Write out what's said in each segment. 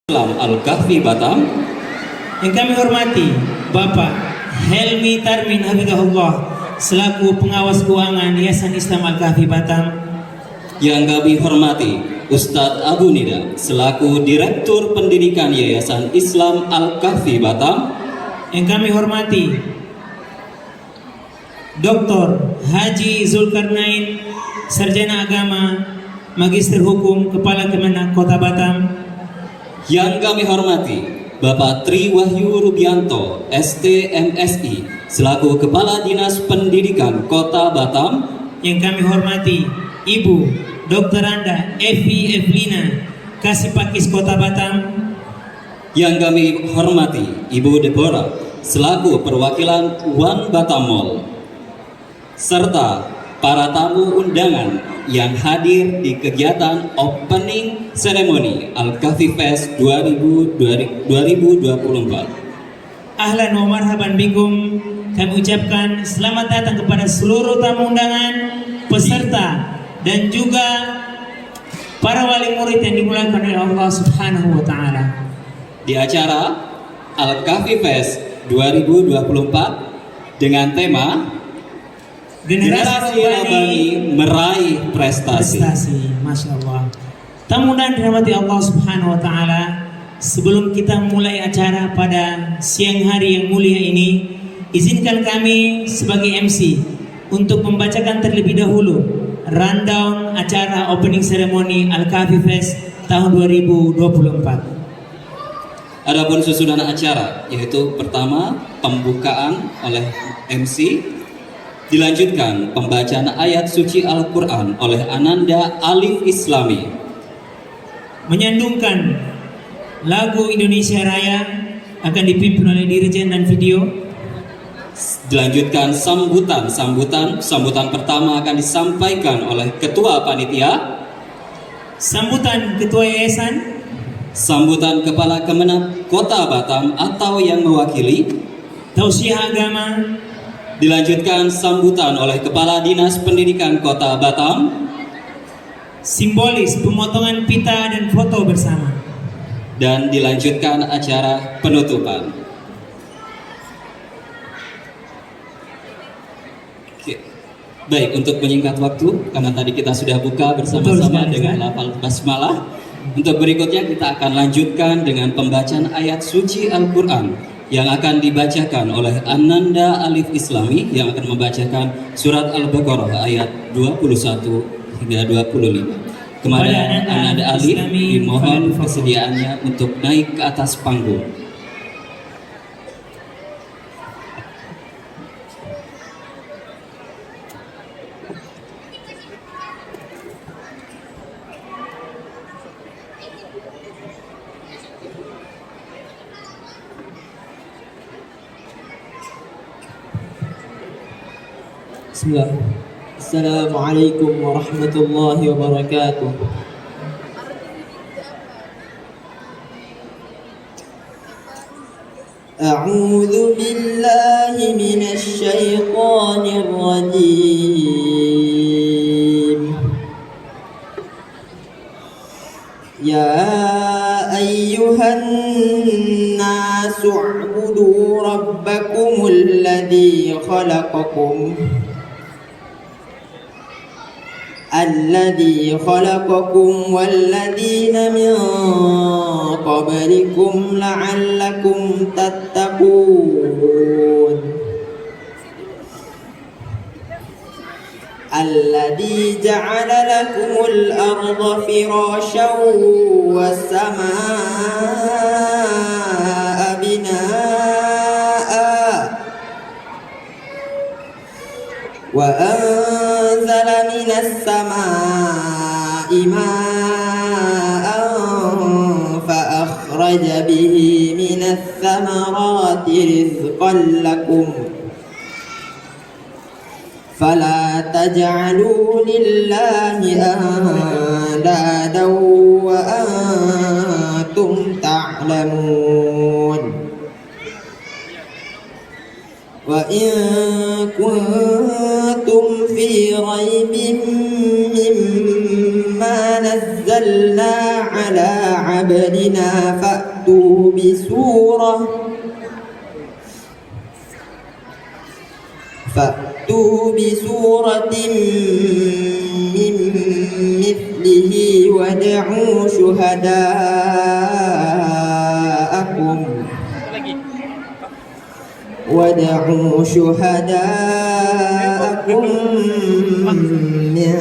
Islam Al-Kahfi Batam. Yang kami hormati Bapak Helmi Tarmin Hafizahullah selaku pengawas keuangan Yayasan Islam Al-Kahfi Batam. Yang kami hormati Ustadz Abu Nida selaku Direktur Pendidikan Yayasan Islam Al-Kahfi Batam. Yang kami hormati Dr. Haji Zulkarnain, Sarjana Agama, Magister Hukum, Kepala Kemenak Kota Batam. Yang kami hormati Bapak Tri Wahyu Rubianto, STMSI, selaku Kepala Dinas Pendidikan Kota Batam. Yang kami hormati Ibu Dr. Anda Evi Evelina, Kasipakis Kota Batam. Yang kami hormati Ibu Deborah, selaku perwakilan One Batam Mall, serta para tamu undangan yang hadir di kegiatan Opening Ceremony Al-Kahfi Fest 2024. Ahlan wa marhaban bikum. Kami ucapkan selamat datang kepada seluruh tamu undangan, peserta, dan juga para wali murid yang dimuliakan oleh Allah Subhanahu wa Ta'ala. Di acara Al-Kahfi Fest 2024 dengan tema Generasi Rabbani Meraih Prestasi. Masya Allah. Tamu undangan dirahmati Allah Subhanahu wa Ta'ala, sebelum kita mulai acara pada siang hari yang mulia ini, izinkan kami sebagai MC untuk membacakan terlebih dahulu rundown acara Opening Ceremony Al-Kahfi Fest tahun 2024. Adapun susunan acara yaitu pertama pembukaan oleh MC, dilanjutkan pembacaan ayat suci Al-Quran oleh Ananda Alif Islami, menyandungkan lagu Indonesia Raya akan dipimpin oleh Dirjen dan Video. Dilanjutkan sambutan pertama akan disampaikan oleh Ketua Panitia, sambutan Ketua Yayasan, sambutan Kepala Kemenak Kota Batam atau yang mewakili, tausiah agama, dilanjutkan sambutan oleh Kepala Dinas Pendidikan Kota Batam, simbolis pemotongan pita dan foto bersama, dan dilanjutkan acara penutupan. Oke. Baik, untuk menyingkat waktu, karena tadi kita sudah buka bersama-sama dengan lafal basmalah, untuk berikutnya kita akan lanjutkan dengan pembacaan ayat suci Al-Quran yang akan dibacakan oleh Ananda Alif Islami, yang akan membacakan surat Al-Baqarah ayat 21 hingga 25. Kepada Ananda Alif dimohon kesediaannya untuk naik ke atas panggung. Bismillah. Assalamualaikum warahmatullahi wabarakatuh. A'udzu billahi minasy syaithanir rajim. Ya ayyuhan nasu u'budu rabbakumul ladzi khalaqakum الذي خلقكم والذين من قبلكم لعلكم تتقون الذي جعل لكم الأرض فراشا والسماء بناء وأنزل من السماء ماء فأخرج به من الثمرات رزقا لكم فلا تجعلوا لله أندادا وأنتم تعلمون وإن كنتم في ريب مما نزلنا على عبدنا عبدنا فأتوا بسورة من مثله وادعوا شهداءكم من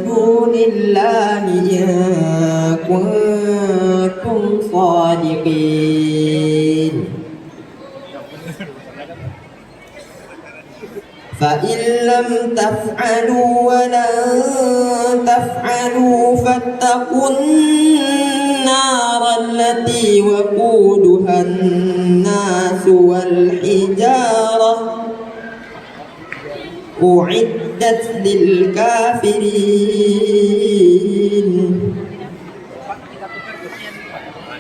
دون الله إن كنتم صادقين فإن لم تفعلوا ولن تفعلوا فاتقوا النار التي وقودها الناس والحجارة أعدت للكافرين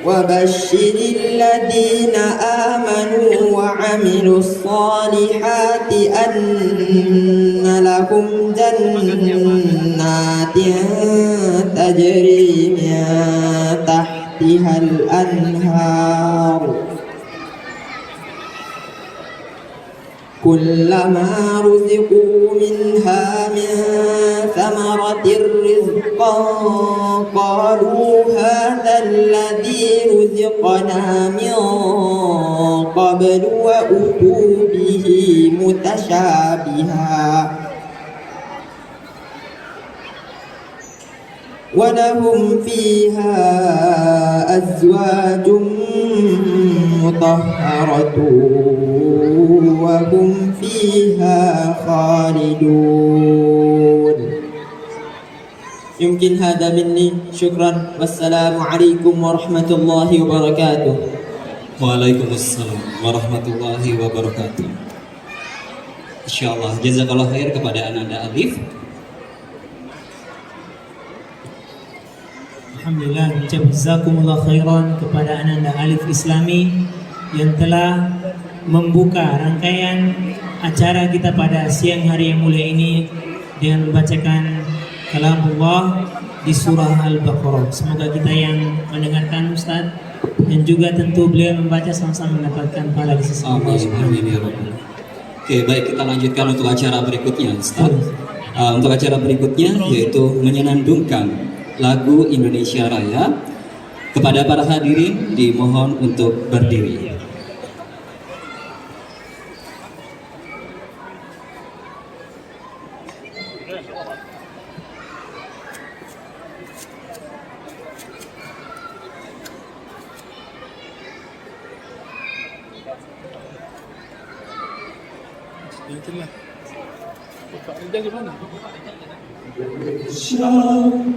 وبشر الذين آمنوا وعملوا الصالحات أن لهم جنات تجري من تحتها الأنهار كلما رزقوا منها من ثمرة رزقا قالوا هذا الذي رزقنا من قبل وأتوا به متشابها ولهم فيها أزواج مطهرة وهم فيها خالدون يمكن هذا مني شكرا والسلام عليكم ورحمة الله وبركاته. Waalaikumsalam warahmatullahi wabarakatuh. Insyaallah jazakallah khair kepada Ananda Alif. Alhamdulillah, ucap jazakumullah khairan kepada Ananda Alif Islami yang telah membuka rangkaian acara kita pada siang hari yang mulia ini dengan membacakan kalamullah di surah Al-Baqarah. Semoga kita yang mendengarkan Ustaz dan juga tentu beliau membaca sama-sama mendapatkan pahala di sisi Allah Subhanahu wa taala. Oke, baik, kita lanjutkan untuk acara berikutnya, Ustaz. Untuk acara berikutnya yaitu menyenandungkan lagu Indonesia Raya. Kepada para hadirin dimohon untuk berdiri.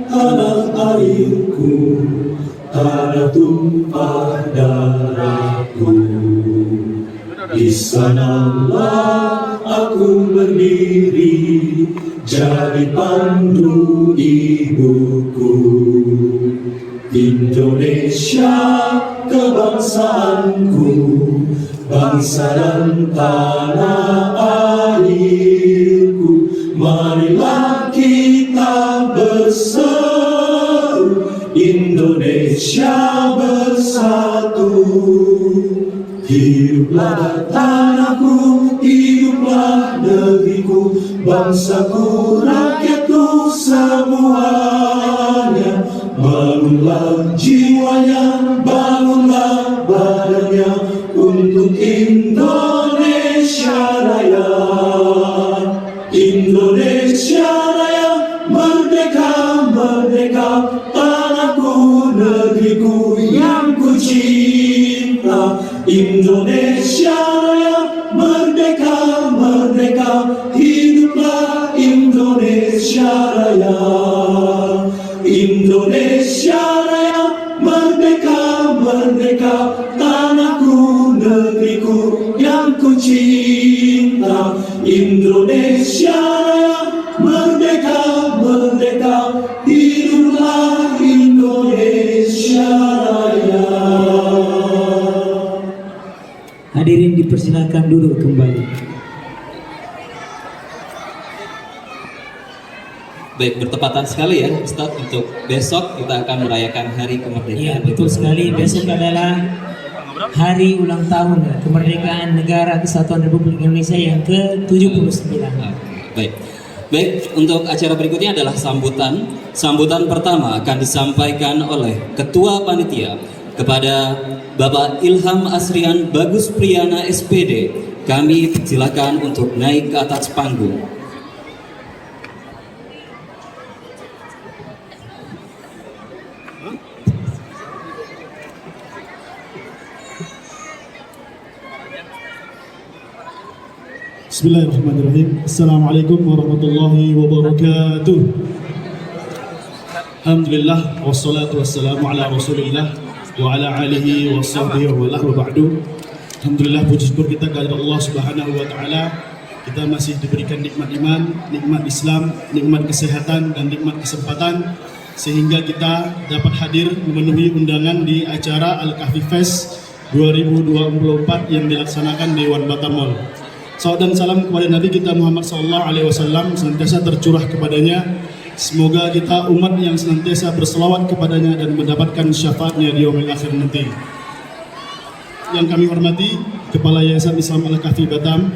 Tanah airku, tanah tumpah darahku. Di sanalah aku berdiri, jadi pandu ibuku. Indonesia kebangsaanku, bangsa dan tanah airku. Marilah kita berseru, Indonesia bersatu. Hiduplah tanahku, hiduplah negeriku, bangsaku, rakyatku semuanya. Bangunlah jiwanya, bangunlah badannya untuk Indonesia Raya. Indonesia Raya, merdeka, merdeka, tanahku, negeriku yang ku cinta. Indonesia Raya, merdeka, merdeka, hiduplah Indonesia Raya. Indonesia Raya, merdeka, merdeka, tanahku, negeriku yang ku cinta. Indonesia Raya, merdeka, merdeka, hiduplah Indonesia Raya. Hadirin dipersilakan duduk kembali. Baik, bertepatan sekali ya Ustadz, untuk besok kita akan merayakan Hari Kemerdekaan. Iya, betul sekali. Besok adalah hari ulang tahun kemerdekaan negara Kesatuan Republik Indonesia yang ke-79. Baik. Baik, untuk acara berikutnya adalah sambutan. Sambutan pertama akan disampaikan oleh Ketua Panitia kepada Bapak Ilham Asrian Bagus Priyana SPD. Kami persilakan untuk naik ke atas panggung. Bismillahirrahmanirrahim. Assalamualaikum warahmatullahi wabarakatuh. Alhamdulillah wassalatu wassalamu ala Rasulillah wa ala alihi wa sahbihi wa wa ba'du. Alhamdulillah, puji syukur kita kepada Allah Subhanahu wa taala. Kita masih diberikan nikmat iman, nikmat Islam, nikmat kesehatan dan nikmat kesempatan sehingga kita dapat hadir memenuhi undangan di acara Al-Kahfi Fest 2024 yang dilaksanakan di Dewan Batam Mall. Salawat dan salam kepada Nabi kita Muhammad SAW senantiasa tercurah kepadanya. Semoga kita umat yang senantiasa berselawat kepadanya dan mendapatkan syafaatnya di yaumil akhir nanti. Yang kami hormati Kepala Yayasan Islam Al-Kahfi Batam,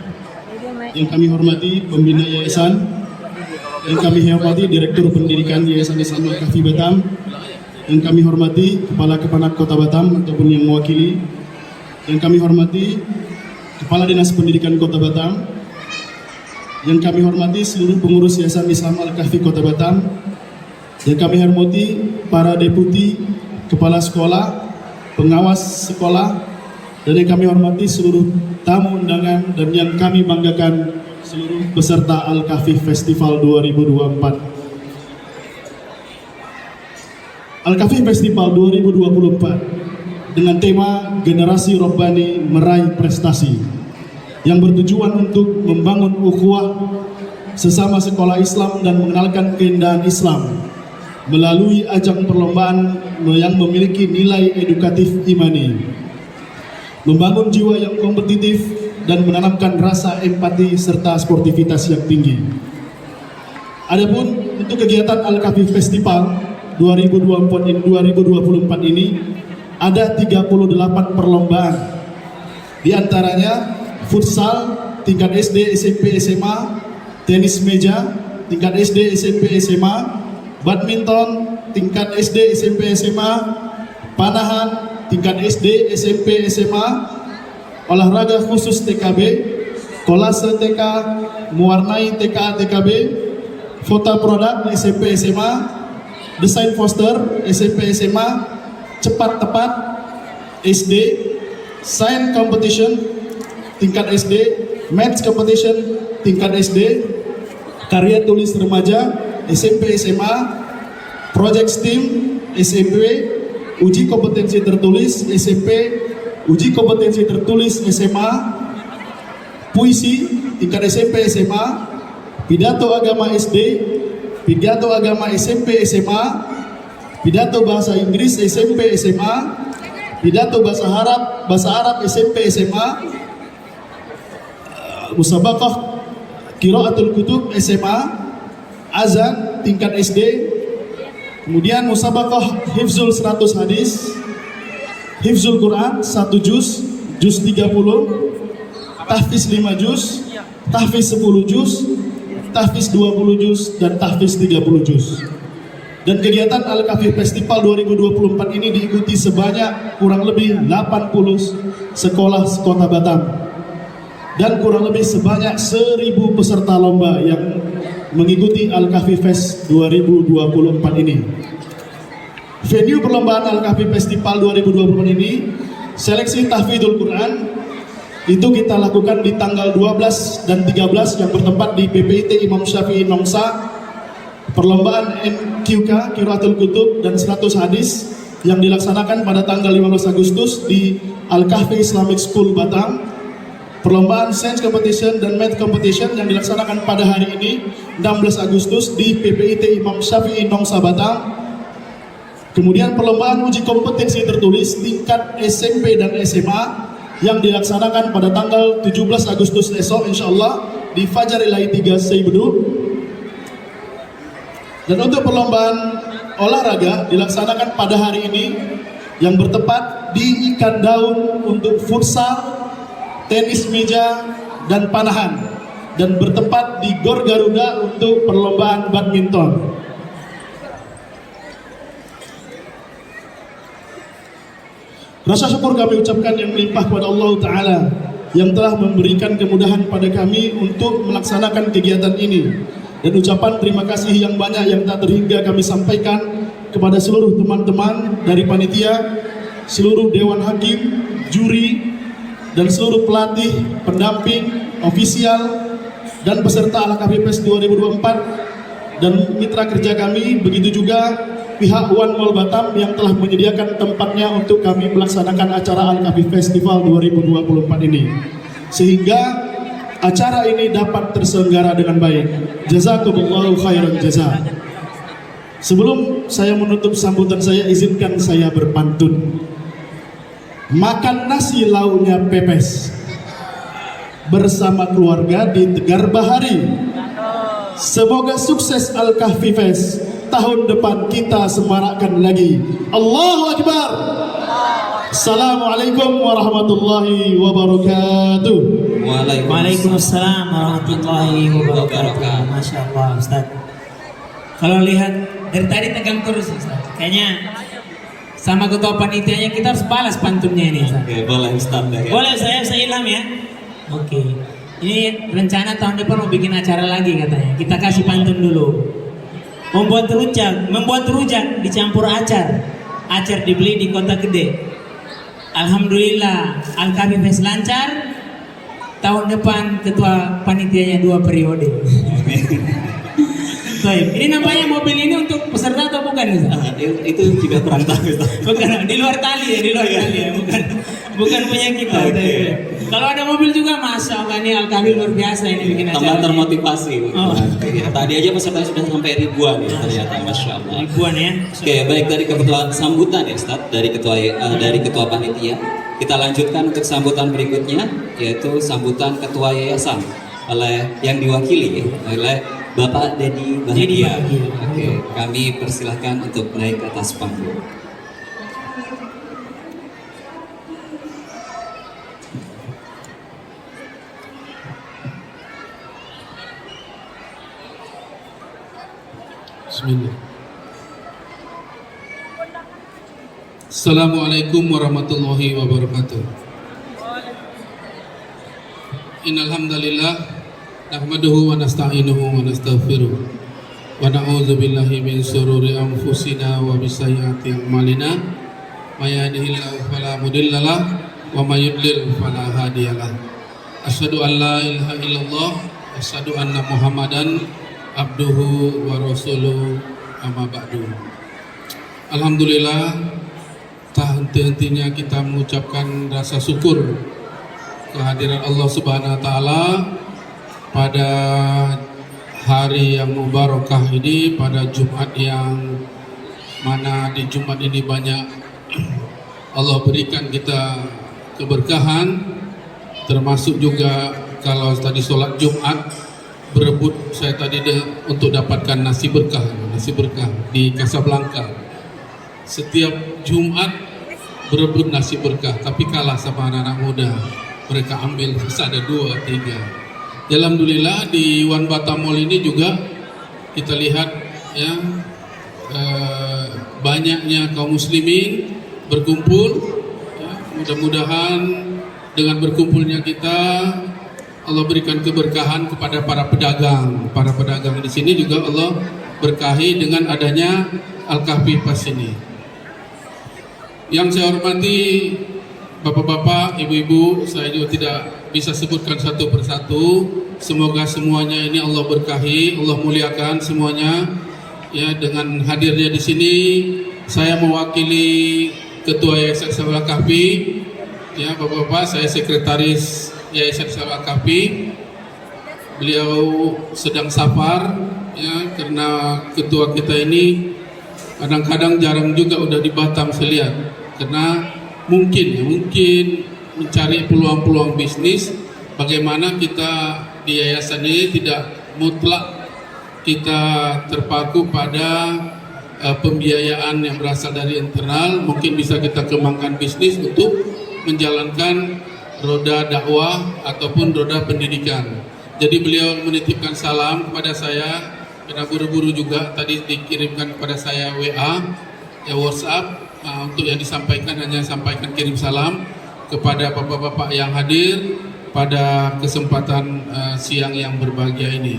yang kami hormati Pembina Yayasan, yang kami hormati Direktur Pendidikan Yayasan Islam Al-Kahfi Batam, yang kami hormati Kepala Kepanak Kota Batam ataupun yang mewakili, yang kami hormati Kepala Dinas Pendidikan Kota Batam, yang kami hormati seluruh pengurus Yayasan Islam Al-Kahfi Kota Batam, yang kami hormati para deputi, kepala sekolah, pengawas sekolah, dan yang kami hormati seluruh tamu undangan dan yang kami banggakan seluruh peserta Al-Kahfi Festival 2024. Al-Kahfi Festival 2024 dengan tema Generasi Robbani Meraih Prestasi yang bertujuan untuk membangun ukhuwah sesama sekolah Islam dan mengenalkan keindahan Islam melalui ajang perlombaan yang memiliki nilai edukatif imani, membangun jiwa yang kompetitif dan menanamkan rasa empati serta sportivitas yang tinggi. Adapun untuk kegiatan Al-Kahfi Festival 2024 ini ada 38 perlombaan. Di antaranya futsal tingkat SD, SMP, SMA, tenis meja tingkat SD, SMP, SMA, badminton tingkat SD, SMP, SMA, panahan tingkat SD, SMP, SMA, olahraga khusus TKB, kolase TK, mewarnai TK, TKB, foto produk SMP, SMA, desain poster SMP, SMA, cepat tepat SD, science competition tingkat SD, maths competition tingkat SD, karya tulis remaja SMP, SMA, project STEAM SMP, uji kompetensi tertulis SMP, uji kompetensi tertulis SMA, puisi tingkat SMP, SMA, pidato agama SD, pidato agama SMP, SMA, pidato bahasa Inggris SMP, SMA, pidato bahasa Arab SMP, SMA, musabaqah qiraatul kutub SMA, azan tingkat SD, kemudian musabaqah hifzul 100 hadis, hifzul Quran 1 juz 30, tahfiz 5 juz, tahfiz 10 juz, tahfiz 20 juz, dan tahfiz 30 juz. Dan kegiatan Al-Kahfi Festival 2024 ini diikuti sebanyak kurang lebih 80 sekolah sekota Batam dan kurang lebih sebanyak 1000 peserta lomba yang mengikuti Al-Kahfi Fest 2024 ini. Venue perlombaan Al-Kahfi Festival 2024 ini, seleksi tahfidzul Quran itu kita lakukan di tanggal 12 dan 13 yang bertempat di PPIT Imam Syafi'i Nongsa. Perlombaan MQK Qiraatul Kutub dan 100 hadis yang dilaksanakan pada tanggal 15 Agustus di Al-Kahfi Islamic School Batam. Perlombaan Science Competition dan Math Competition yang dilaksanakan pada hari ini 16 Agustus di PPIT Imam Syafi'i Nongsa Batam. Kemudian perlombaan uji kompetensi tertulis tingkat SMP dan SMA yang dilaksanakan pada tanggal 17 Agustus esok insyaallah di Fajar Ilahi 3 Seibedu. Dan untuk perlombaan olahraga dilaksanakan pada hari ini yang bertepat di ikan daun untuk futsal, tenis meja, dan panahan, dan bertepat di Gor Garuda untuk perlombaan badminton. Rasa syukur kami ucapkan yang melimpah kepada Allah Ta'ala yang telah memberikan kemudahan pada kami untuk melaksanakan kegiatan ini. Dan ucapan terima kasih yang banyak yang tak terhingga kami sampaikan kepada seluruh teman-teman dari panitia, seluruh dewan hakim, juri, dan seluruh pelatih, pendamping, ofisial, dan peserta Al-Kahfi Fest 2024 dan mitra kerja kami, begitu juga pihak One Mall Batam yang telah menyediakan tempatnya untuk kami melaksanakan acara Al-Kahfi Festival 2024 ini, sehingga acara ini dapat terselenggara dengan baik. Jazakumullahu khairan jazaa. Sebelum saya menutup sambutan saya, izinkan saya berpantun. Makan nasi lauknya pepes bersama keluarga di Tegar Bahari. Semoga sukses Al-Kahfi Fest. Tahun depan kita semarakkan lagi. Allahu Akbar. Assalamualaikum warahmatullahi wabarakatuh. Waalaikumsalam warahmatullahi wabarakatuh. Masya Allah, Ustaz. Kalau lihat dari tadi tegang terus, Ustaz. Kayaknya sama ketua panitianya kita harus balas pantunnya ini, Ustaz. Oke, boleh Ustaz. Ya. Boleh saya ilham ya. Oke. Ini rencana tahun depan mau bikin acara lagi katanya. Kita kasih pantun dulu. Membuat rujak dicampur acar. Acar dibeli di kota gede. Alhamdulillah Al-Kahfi Fest lancar. Tahun depan ketua panitianya 2 periode. Baik, ini nampaknya mobil ini untuk peserta atau bukan? Itu juga kurang tahu. Bukan, di luar tali ya, bukan punya kita. Okay. Kalau ada mobil juga, Masya Allah, ini Al-Kahfi luar biasa ini bikin acara. Tambah termotivasi. Oh. Tadi aja peserta sudah sampai ribuan ya ternyata, Masya Allah. Ribuan ya. Oke, baik, dari ketua sambutan ya Ustaz, dari ketua panitia. Kita lanjutkan untuk sambutan berikutnya, yaitu sambutan ketua yayasan yang diwakili oleh Bapak Dedi Bahagia. Oke, kami persilahkan untuk naik ke atas panggung. Bismillah. Assalamualaikum warahmatullahi wabarakatuh. Innal hamdalillah nahmaduhu wa nasta'inuhu wa nastaghfiruh wa na'udzu billahi min shururi anfusina wa min sayyiati a'malina may yahdihillahu fala mudhillalah wa may yudlil fala hadiyalah. Asyhadu an la ilaha illallah wa asyhadu anna Muhammadan abduhu wa rasuluh amma ba'du. Alhamdulillah, tak henti-hentinya kita mengucapkan rasa syukur kehadiran Allah Subhanahu wa taala pada hari yang mubarakah ini, pada Jumat yang mana di Jumat ini banyak Allah berikan kita keberkahan, termasuk juga kalau tadi sholat Jumat berebut saya tadi untuk dapatkan nasi berkah di Casablanca. Setiap Jumat berebut nasi berkah, tapi kalah sama anak-anak muda, mereka ambil ada 2, 3. Alhamdulillah di One Batam Mall ini juga kita lihat ya banyaknya kaum muslimin berkumpul ya, mudah-mudahan dengan berkumpulnya kita Allah berikan keberkahan kepada para pedagang di sini juga Allah berkahi dengan adanya Al-Kahfi Fest ini. Yang saya hormati bapak-bapak, ibu-ibu, saya juga tidak bisa sebutkan satu persatu. Semoga semuanya ini Allah berkahi, Allah muliakan semuanya. Ya, dengan hadirnya di sini, saya mewakili Ketua Yayasan Al-Kahfi. Ya, bapak-bapak, saya sekretaris Yayasan Al-Kahfi. Beliau sedang safar, ya, karena ketua kita ini kadang-kadang jarang juga udah di Batam saya lihat, karena mungkin mencari peluang-peluang bisnis. Bagaimana kita di yayasan ini tidak mutlak kita terpaku pada pembiayaan yang berasal dari internal, mungkin bisa kita kembangkan bisnis untuk menjalankan roda dakwah ataupun roda pendidikan. Jadi beliau menitipkan salam kepada saya, karena buru-buru juga tadi dikirimkan kepada saya WA, WhatsApp, untuk yang disampaikan hanya sampaikan kirim salam kepada bapak-bapak yang hadir pada kesempatan siang yang berbahagia ini.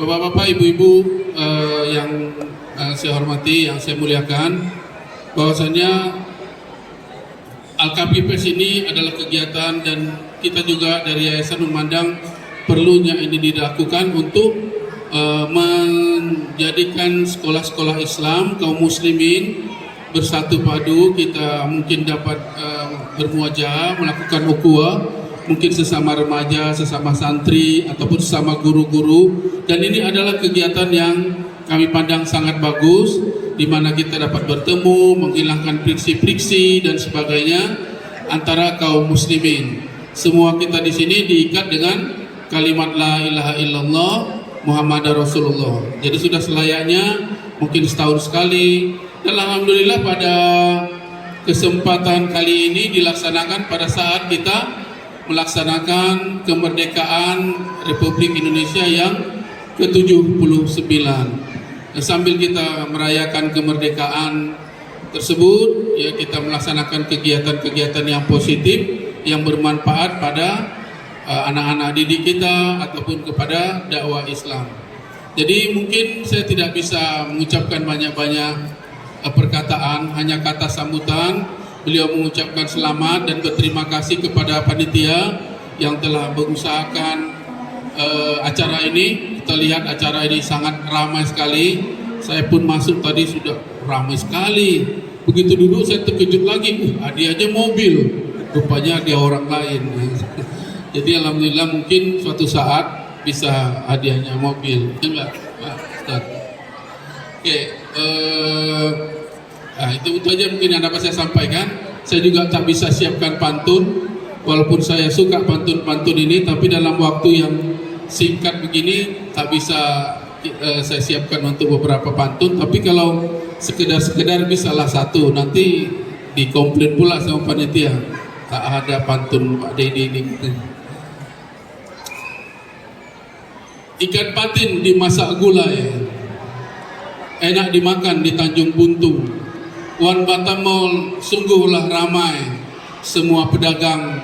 Bapak-bapak, ibu-ibu yang saya hormati, yang saya muliakan, bahwasanya Al-Kafi Fest ini adalah kegiatan dan kita juga dari Yayasan memandang perlunya ini dilakukan untuk menjadikan sekolah-sekolah Islam kaum muslimin bersatu padu. Kita mungkin dapat bermuajah, melakukan ukhuwah, mungkin sesama remaja, sesama santri ataupun sesama guru-guru, dan ini adalah kegiatan yang kami pandang sangat bagus, di mana kita dapat bertemu, menghilangkan friksi-friksi dan sebagainya antara kaum muslimin. Semua kita di sini diikat dengan kalimat la ilaha illallah Muhammadar Rasulullah. Jadi sudah selayaknya mungkin setahun sekali, dan alhamdulillah pada kesempatan kali ini dilaksanakan pada saat kita melaksanakan kemerdekaan Republik Indonesia yang ke-79. Sambil kita merayakan kemerdekaan tersebut, ya, kita melaksanakan kegiatan-kegiatan yang positif yang bermanfaat pada anak-anak didik kita ataupun kepada dakwah Islam. Jadi mungkin saya tidak bisa mengucapkan banyak-banyak perkataan, hanya kata sambutan. Beliau mengucapkan selamat dan berterima kasih kepada panitia yang telah mengusahakan acara ini. Kita lihat acara ini sangat ramai sekali. Saya pun masuk tadi sudah ramai sekali. Begitu duduk saya terkejut lagi, hadiahnya mobil. Rupanya dia orang lain. Jadi alhamdulillah mungkin suatu saat bisa hadiahnya mobil. Enggak, Ustaz. Oke, itu aja mungkin yang dapat saya sampaikan. Saya juga tak bisa siapkan pantun, walaupun saya suka pantun-pantun ini, tapi dalam waktu yang singkat begini tak bisa saya siapkan untuk beberapa pantun. Tapi kalau sekedar bisalah satu, nanti dikomplain pula sama panitia tak ada pantun Pak Dedi ini. Ikan patin dimasak gulai, enak dimakan di Tanjung Buntung. Wan Batam Mall sungguhlah ramai, semua pedagang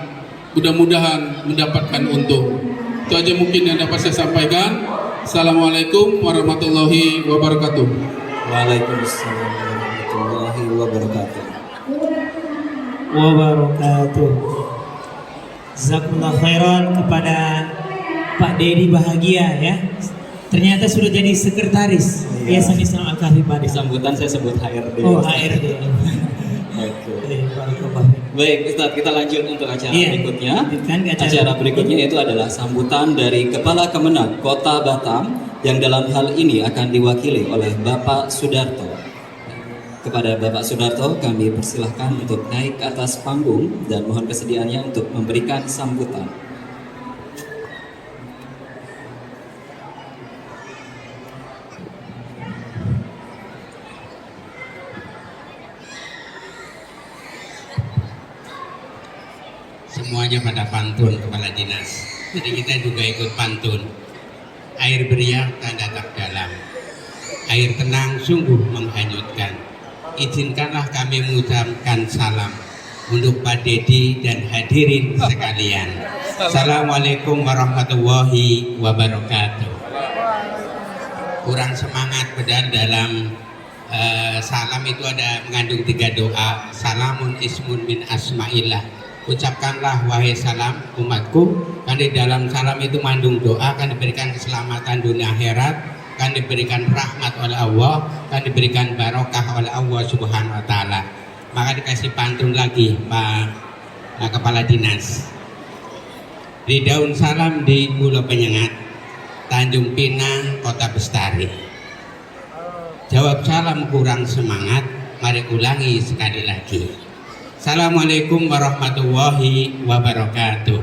mudah-mudahan mendapatkan untung. Itu aja mungkin yang dapat saya sampaikan. Assalamualaikum warahmatullahi wabarakatuh. Waalaikumsalam warahmatullahi wabarakatuh. Jazakumullah khairan kepada Pak Dedi Bahagia ya. Ternyata sudah jadi sekretaris Yayasan Islam Al-Kafi Padang. Di sambutan saya sebut HRD. Oh, HRD. Baik Ustadz, kita lanjut untuk acara berikutnya. Acara berikutnya yaitu adalah sambutan dari Kepala Kemenag Kota Batam, yang dalam hal ini akan diwakili oleh Bapak Sudarto. Kepada Bapak Sudarto kami persilahkan untuk naik ke atas panggung dan mohon kesediaannya untuk memberikan sambutan. Semuanya pada pantun kepala dinas, jadi kita juga ikut pantun. Air beriak tanda tak dalam, air tenang sungguh menghanyutkan. Izinkanlah kami mengucapkan salam untuk Pak Dedi dan hadirin sekalian. Assalamualaikum warahmatullahi wabarakatuh. Kurang semangat, padahal dalam salam itu ada mengandung 3 doa. Salamun ismun min asma'illah. Ucapkanlah wahai salam umatku, kan di dalam salam itu mengandung doa, kan diberikan keselamatan dunia akhirat, kan diberikan rahmat oleh Allah, kan diberikan barokah oleh Allah Subhanahu wa taala. Maka dikasih pantun lagi Pak Kepala Dinas. Di daun salam di Pulau Penyengat, Tanjung Pinang, Kota Bestari. Jawab salam kurang semangat, mari ulangi sekali lagi. Assalamualaikum warahmatullahi wabarakatuh.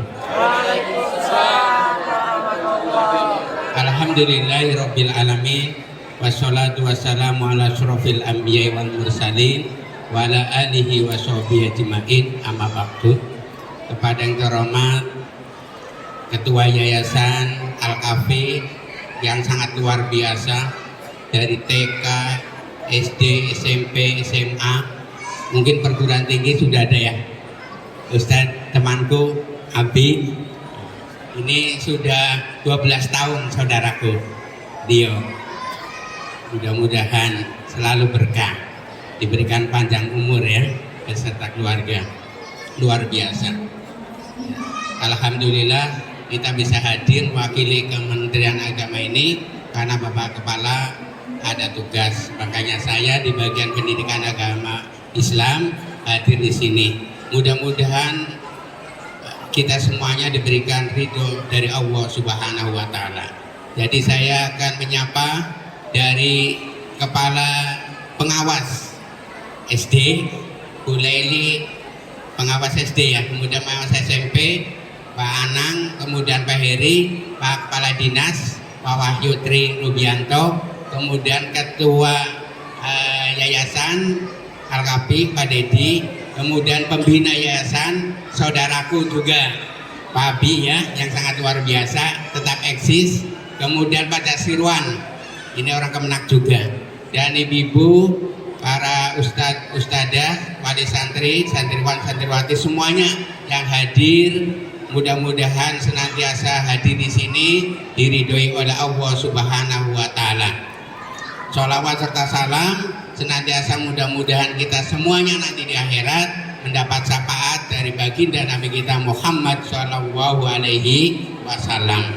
Alhamdulillahirabbil alamin. Wassalatu wassalamu ala asyrofil anbiya'i wal mursalin wa ala alihi wa sahbihi ajma'in. Amma ba'du. Kepada yang terhormat Ketua Yayasan Al-Kafi yang sangat luar biasa, dari TK, SD, SMP, SMA, mungkin perguruan tinggi sudah ada ya. Ustadz temanku Abi, ini sudah 12 tahun saudaraku Dio. Mudah-mudahan selalu berkah, diberikan panjang umur ya beserta keluarga. Luar biasa. Alhamdulillah kita bisa hadir mewakili Kementerian Agama ini karena Bapak Kepala ada tugas. Makanya saya di bagian pendidikan agama Islam hadir di sini. Mudah-mudahan kita semuanya diberikan ridho dari Allah Subhanahu wa Ta'ala. Jadi saya akan menyapa dari Kepala Pengawas SD, Bu Laili, pengawas SD ya, kemudian pengawas SMP, Pak Anang, kemudian Pak Heri, Pak Kepala Dinas, Pak Wahyu Tri Rubianto, kemudian Ketua Yayasan Al-Kafi, Pak Dedi, kemudian pembina yayasan, saudaraku juga Pak Abi ya, yang sangat luar biasa, tetap eksis, kemudian Pak Dasirwan, ini orang Kemenak juga, dan ibu-ibu, para ustadz, ustadzah, wali santri, santriwan, santriwati semuanya yang hadir, mudah-mudahan senantiasa hadir di sini diridhoi oleh Allah Subhanahu wa Ta'ala. Sholawat serta salam senantiasa mudah-mudahan kita semuanya nanti di akhirat mendapat syafaat dari baginda Nabi kita Muhammad Shallallahu Alaihi Wasallam.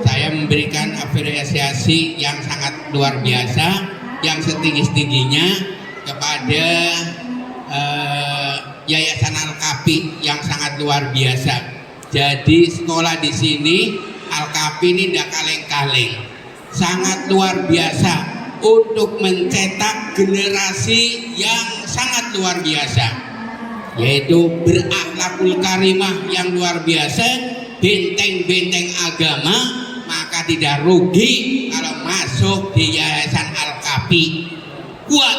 Saya memberikan apresiasi yang sangat luar biasa, yang setinggi-tingginya kepada Yayasan Al-Kafi yang sangat luar biasa. Jadi sekolah di sini Al-Kafi ini tidak kaleng-kaleng, sangat luar biasa untuk mencetak generasi yang sangat luar biasa, yaitu berakhlakul karimah yang luar biasa, benteng-benteng agama. Maka tidak rugi kalau masuk di Yayasan Al-Kafi. Kuat,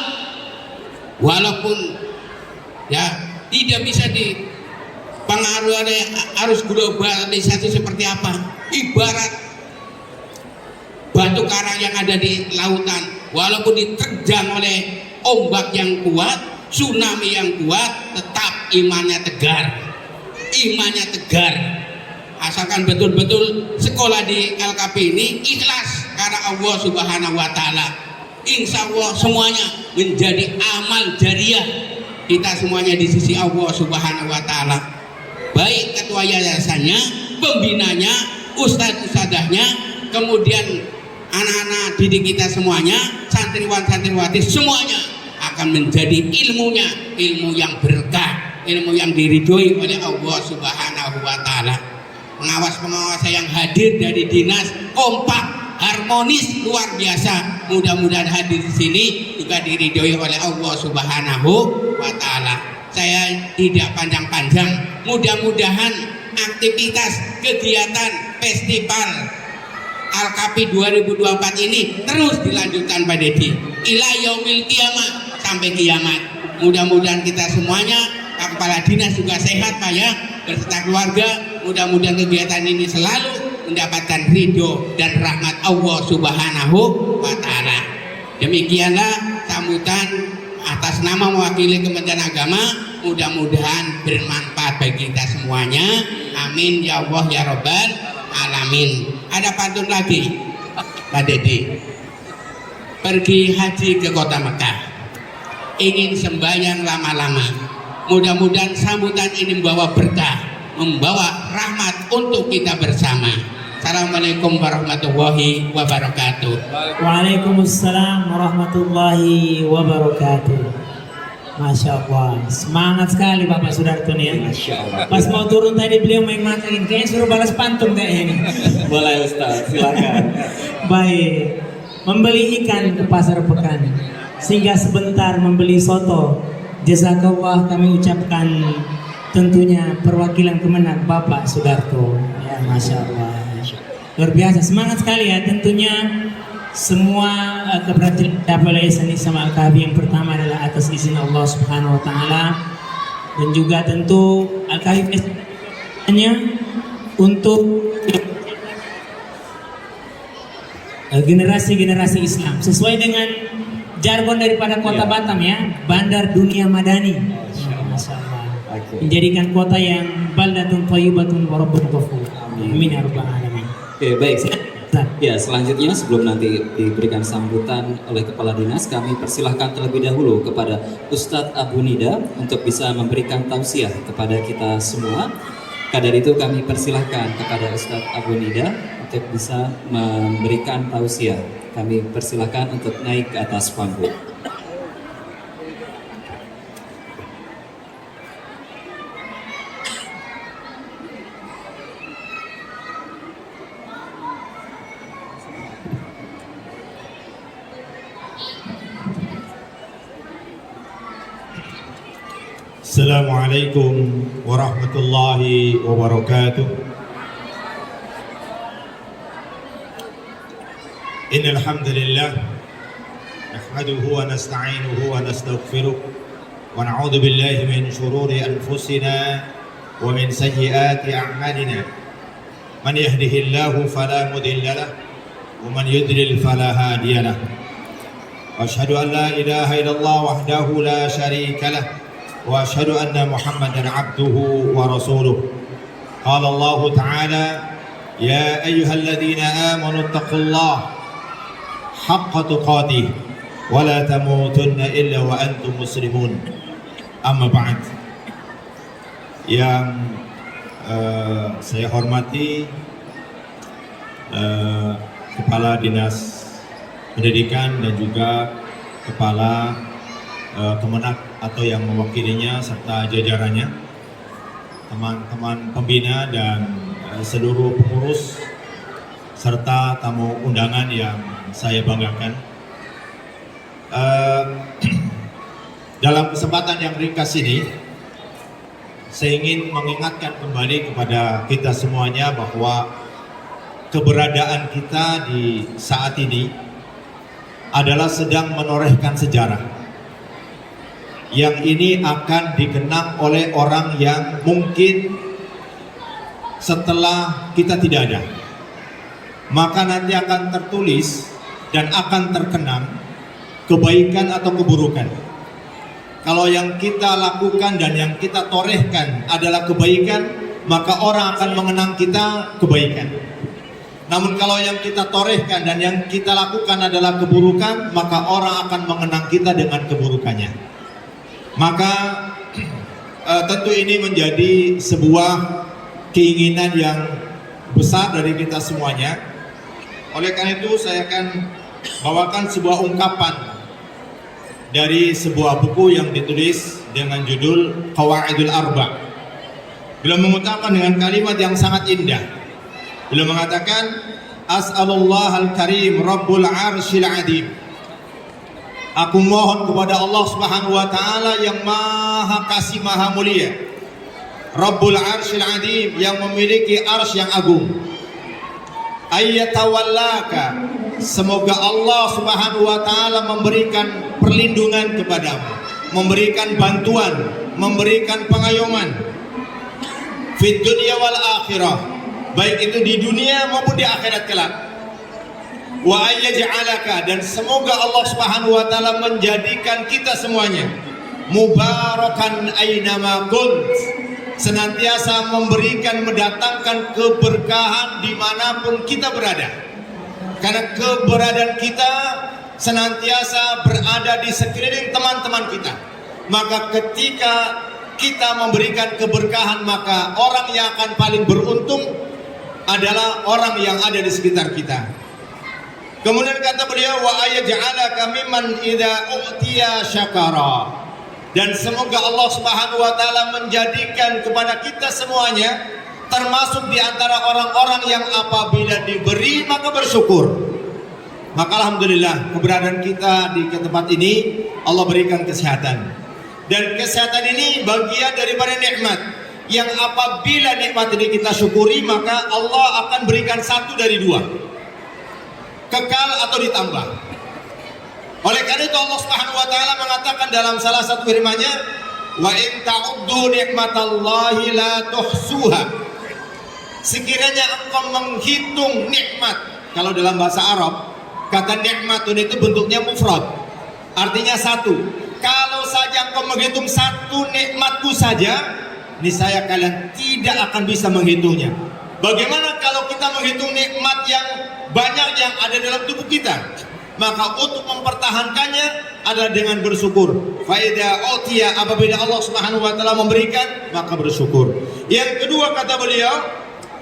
walaupun ya tidak bisa dipengaruhi oleh arus globalisasi seperti apa. Ibarat batu karang yang ada di lautan, walaupun diterjang oleh ombak yang kuat, tsunami yang kuat, tetap imannya tegar. Imannya tegar. Asalkan betul-betul sekolah di Al-Kafi ini ikhlas karena Allah Subhanahu wa Ta'ala. Insya Allah semuanya menjadi amal jariah kita semuanya di sisi Allah Subhanahu wa Ta'ala. Baik ketua yayasannya, pembinanya, ustadz-ustadzahnya, kemudian anak-anak didik kita semuanya, santriwan-santriwati semuanya akan menjadi ilmunya, ilmu yang berkah, ilmu yang diridhoi oleh Allah Subhanahu wa Ta'ala. Pengawas-pengawas yang hadir dari dinas kompak, harmonis, luar biasa. Mudah-mudahan hadir di sini juga diridhoi oleh Allah Subhanahu wa Ta'ala. Saya tidak panjang-panjang. Mudah-mudahan aktivitas kegiatan festival Al-Kafi 2024 ini terus dilanjutkan Pak Dedi. Ila yaumil kiamat, sampai kiamat. Mudah-mudahan kita semuanya, Pak Kepala Dinas juga sehat Pak ya, berserta keluarga. Mudah-mudahan kegiatan ini selalu mendapatkan ridho dan rahmat Allah Subhanahu wa Ta'ala. Demikianlah sambutan atas nama mewakili Kementerian Agama. Mudah-mudahan bermanfaat bagi kita semuanya. Amin ya Allah ya Rabbal Alamin. Ada pantun lagi Pak Dedi. Pergi haji ke kota Mekah, ingin sembahyang lama-lama. Mudah-mudahan sambutan ini membawa berkah, membawa rahmat untuk kita bersama. Assalamualaikum warahmatullahi wabarakatuh. Waalaikumsalam warahmatullahi wabarakatuh. Masya Allah, semangat sekali Bapak Sudarto nih ya. Masya Allah. Pas mau turun tadi beliau main matakin, kayaknya suruh balas pantun kayaknya ini. Boleh Ustaz, silakan. Baik, membeli ikan ke pasar pekan, sehingga sebentar membeli soto. Jazakallah kami ucapkan tentunya perwakilan Kemenak Bapak Sudarto. Ya Masya Allah. Luar biasa, semangat sekali ya. Tentunya semua keberhasilan dapat oleh SNI sama Al-Kahfi yang pertama adalah atas izin Allah Subhanahu wa taala, dan juga tentu Al-Kahfi hanya untuk generasi-generasi Islam sesuai dengan jargon daripada kota Batam ya, Bandar Dunia Madani. Masya Allah. Menjadikan kota yang baldatun thayyibatun wa rabbun ghafur. Amin ya rabbal alamin. Oke, baik. Ya, selanjutnya sebelum nanti diberikan sambutan oleh Kepala Dinas, kami persilahkan terlebih dahulu kepada Ustadz Abu Nida untuk bisa memberikan tausiah kepada kita semua. Kadar itu kami persilahkan kepada Ustadz Abu Nida untuk bisa memberikan tausiah. Kami persilahkan untuk naik ke atas panggung. Assalamualaikum warahmatullahi wabarakatuh. Innal hamdalillah nahmaduhu wa nasta'inuhu wa nastaghfiruh wa na'udzu billahi min shururi anfusina wa min sayyiati a'malina. Man yahdihillahu fala mudilla lahu wa man yudlil fala hadiya lahu. Wa asyhadu an la ilaha illallah wahdahu la syarika lahu wa asyhadu anna Muhammadan abduhu wa rasuluh. Qala Allah Ta'ala, ya ayyuhalladzina amanu taqullaha haqqa tuqatih wa la tamutunna illa wa antum muslimun. Amma ba'd. Yang saya hormati Kepala Dinas Pendidikan dan juga Kepala Kemenak atau yang mewakilinya serta jajarannya, teman-teman pembina dan seluruh pengurus serta tamu undangan yang saya banggakan. Dalam kesempatan yang ringkas ini, saya ingin mengingatkan kembali kepada kita semuanya bahwa keberadaan kita di saat ini adalah sedang menorehkan sejarah yang ini akan dikenang oleh orang yang mungkin setelah kita tidak ada, maka nanti akan tertulis dan akan terkenang kebaikan atau keburukan. Kalau yang kita lakukan dan yang kita torehkan adalah kebaikan, maka orang akan mengenang kita kebaikan. Namun kalau yang kita torehkan dan yang kita lakukan adalah keburukan, maka orang akan mengenang kita dengan keburukannya. Maka tentu ini menjadi sebuah keinginan yang besar dari kita semuanya. Oleh karena itu saya akan bawakan sebuah ungkapan dari sebuah buku yang ditulis dengan judul Qawaidul Arba'. Beliau mengutarakan dengan kalimat yang sangat indah. Beliau mengatakan, As'alullahal karim Rabbul arshil adim. Aku mohon kepada Allah Subhanahu wa taala yang maha kasih maha mulia, Rabbul arshil adim, yang memiliki arsy yang agung, ayyatawallaka, semoga Allah Subhanahu wa taala memberikan perlindungan kepadamu, memberikan bantuan, memberikan pengayoman fid dunya wal akhirah, baik itu di dunia maupun di akhirat kelak. Wa ayyaj'alaka, dan semoga Allah Subhanahu wa taala menjadikan kita semuanya mubarakan ainama kunt, senantiasa memberikan, mendatangkan keberkahan dimanapun kita berada, karena keberadaan kita senantiasa berada di sekeliling teman-teman kita. Maka ketika kita memberikan keberkahan, maka orang yang akan paling beruntung adalah orang yang ada di sekitar kita. Kemudian kata beliau, wa ayyaj'alaka mimman idza u'tiya syakara, dan semoga Allah Subhanahu wa taala menjadikan kepada kita semuanya termasuk di antara orang-orang yang apabila diberi maka bersyukur. Maka alhamdulillah keberadaan kita di tempat ini Allah berikan kesehatan, dan kesehatan ini bagian daripada nikmat yang apabila nikmat ini kita syukuri, maka Allah akan berikan satu dari dua, kekal atau ditambah. Oleh karena itu Allah Subhanahu wa taala mengatakan dalam salah satu firman-Nya, wa in ta'uddu nikmatallahi la tuhsuha. Sekiranya engkau menghitung nikmat, kalau dalam bahasa Arab kata nikmatun itu bentuknya mufrad, artinya satu. Kalau saja engkau menghitung satu nikmatku saja, niscaya kalian tidak akan bisa menghitungnya. Bagaimana kalau kita menghitung nikmat yang banyak yang ada dalam tubuh kita? Maka untuk mempertahankannya adalah dengan bersyukur. Faida otia, apabila Allah Subhanahu wa taala memberikan, maka bersyukur. Yang kedua kata beliau,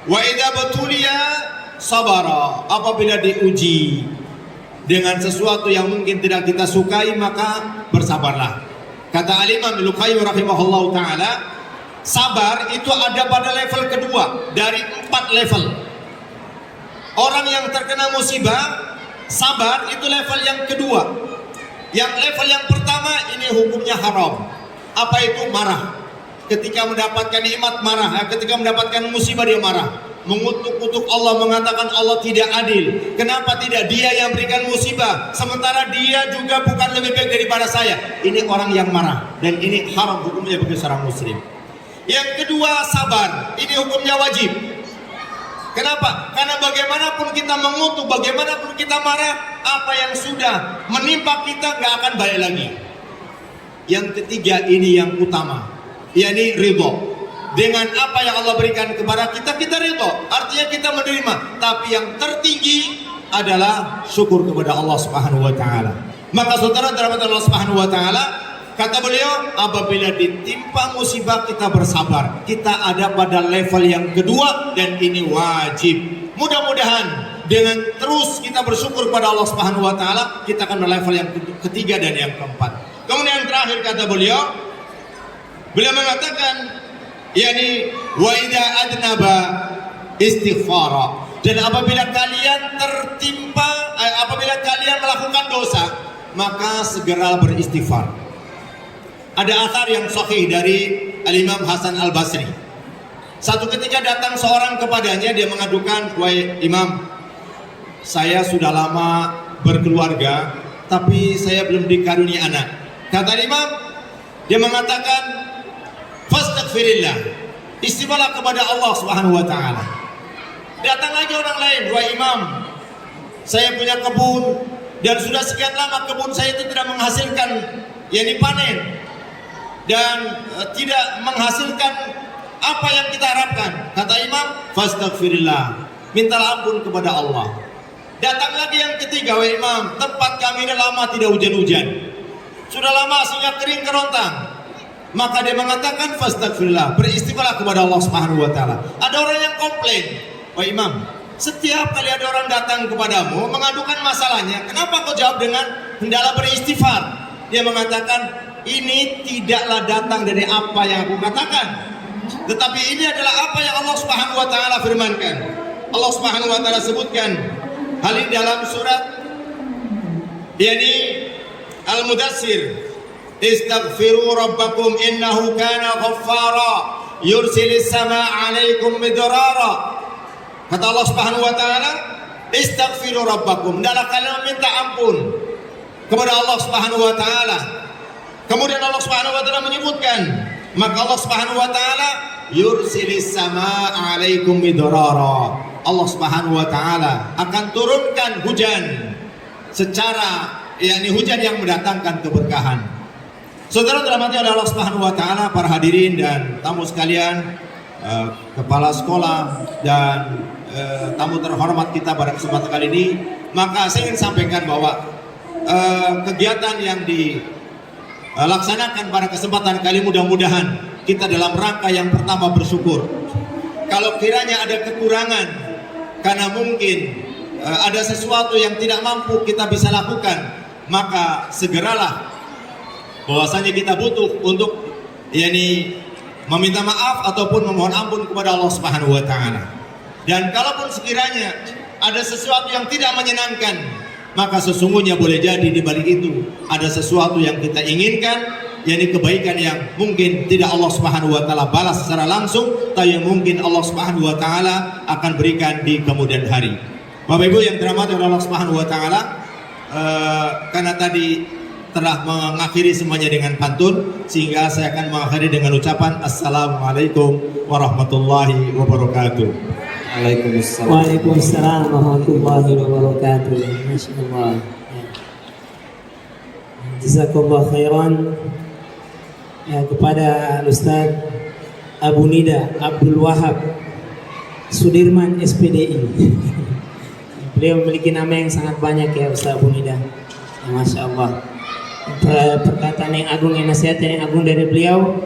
wa idza batuliya sabara, apabila diuji dengan sesuatu yang mungkin tidak kita sukai, maka bersabarlah. Kata Al-Imam Ibnu Qayyim rahimahullahu taala, sabar itu ada pada level kedua dari 4 level. Orang yang terkena musibah, sabar itu level yang kedua. Yang level yang pertama ini hukumnya haram. Apa itu? Marah. Ketika mendapatkan nikmat marah, ketika mendapatkan musibah dia marah, mengutuk-kutuk Allah, mengatakan Allah tidak adil. Kenapa tidak dia yang berikan musibah, sementara dia juga bukan lebih baik daripada saya? Ini orang yang marah, dan ini haram hukumnya bagi seorang muslim. Yang kedua sabar, ini hukumnya wajib. Kenapa? Karena bagaimanapun kita mengutuk, bagaimanapun kita marah, apa yang sudah menimpa kita nggak akan balik lagi. Yang ketiga ini yang utama, yakni ridho. Dengan apa yang Allah berikan kepada kita, kita ridho, artinya kita menerima. Tapi yang tertinggi adalah syukur kepada Allah Subhanahu wa taala. Maka saudara dirahmati Allah Subhanahu wa taala, kata beliau, apabila ditimpa musibah kita bersabar. Kita ada pada level yang kedua, dan ini wajib. Mudah-mudahan dengan terus kita bersyukur kepada Allah Subhanahu wa taala, kita akan level yang ketiga dan yang keempat. Kemudian yang terakhir kata beliau mengatakan, yakni wa idza adnaba istighfara, dan apabila kalian tertimpa, apabila kalian melakukan dosa, maka segera beristighfar. Ada athar yang sahih dari Al-Imam Hasan Al-Basri. Satu ketika datang seorang kepadanya, dia mengadukan, wahai Imam, saya sudah lama berkeluarga, tapi saya belum dikaruniai anak. Kata Imam, dia mengatakan, fastaghfirillah, istighfarlah kepada Allah Subhanahu wa taala. Datang lagi orang lain, wahai Imam, saya punya kebun dan sudah sekian lama kebun saya itu tidak menghasilkan, yakni panen, dan tidak menghasilkan apa yang kita harapkan. Kata Imam, fastaghfirillah, mintalah ampun kepada Allah. Datang lagi yang ketiga, wahai Imam, tempat kami ini lama tidak hujan-hujan, sudah lama sehingga kering kerontang. Maka dia mengatakan, fastaghfirillah, beristighfarlah kepada Allah Subhanahu wa taala. Ada orang yang komplain, wahai Imam, setiap kali ada orang datang kepadamu mengadukan masalahnya, kenapa kau jawab dengan hendaklah beristighfar? Dia mengatakan, ini tidaklah datang dari apa yang aku katakan, tetapi ini adalah apa yang Allah Subhanahu wa taala firmankan. Allah Subhanahu wa taala sebutkan hal ini dalam surat yakni Al-Mudaththir, istaghfiru rabbakum innahu kana ghaffara yursilis samaa 'alaikum midrara. Kata Allah Subhanahu wa taala, istaghfiru rabbakum, hendaklah kalian meminta ampun kepada Allah Subhanahu wa taala. Kemudian Allah Subhanahu wa taala menyebutkan, maka Allah Subhanahu wa taala yursilis samaa 'alaikum midrara. Allah Subhanahu wa taala akan turunkan hujan secara yakni hujan yang mendatangkan keberkahan. Saudara dirahmati oleh Allah Subhanahu wa taala, para hadirin dan tamu sekalian, kepala sekolah dan tamu terhormat kita pada kesempatan kali ini, maka saya ingin sampaikan bahwa kegiatan yang dilaksanakan pada kesempatan kali mudah-mudahan kita dalam rangka yang pertama bersyukur. Kalau kiranya ada kekurangan karena mungkin ada sesuatu yang tidak mampu kita bisa lakukan, maka segeralah bahwasanya kita butuh untuk yakni meminta maaf ataupun memohon ampun kepada Allah Subhanahu wa taala. Dan kalaupun sekiranya ada sesuatu yang tidak menyenangkan, maka sesungguhnya boleh jadi di balik itu ada sesuatu yang kita inginkan, yakni kebaikan yang mungkin tidak Allah Subhanahu wa taala balas secara langsung, tapi yang mungkin Allah Subhanahu wa taala akan berikan di kemudian hari. Bapak Ibu yang dirahmati oleh Allah Subhanahu wa taala, karena tadi telah mengakhiri semuanya dengan pantun, sehingga saya akan mengakhiri dengan ucapan Assalamualaikum warahmatullahi wabarakatuh. Waalaikumsalam warahmatullahi wabarakatuh. Masya Allah. Jazakallah khairan ya, kepada Ustaz Abu Nida Abdul Wahab Sudirman SPDI. Beliau memiliki nama yang sangat banyak ya Ustaz Abu Nida. Ya, Masya Allah. Perkataan yang agung, yang nasihat yang agung dari beliau,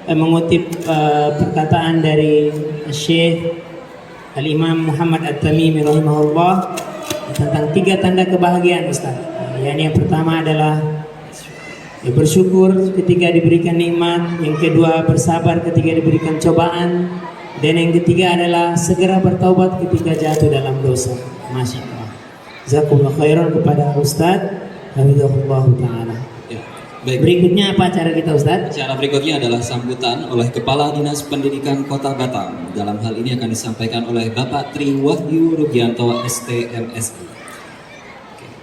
mengutip perkataan dari Syekh Al-Imam Muhammad At-Tamimi rahimahullah tentang 3 tanda kebahagiaan Ustaz. Yang pertama adalah bersyukur ketika diberikan nikmat, yang kedua bersabar ketika diberikan cobaan, dan yang ketiga adalah segera bertaubat ketika jatuh dalam dosa. Masya Allah. Jazakumullah khairan kepada Ustaz Hafizahullah Ta'ala. Ya, baik. Berikutnya apa acara kita Ustaz? Acara berikutnya adalah sambutan oleh Kepala Dinas Pendidikan Kota Batam. Dalam hal ini akan disampaikan oleh Bapak Tri Wahyu Rugianto STMSI.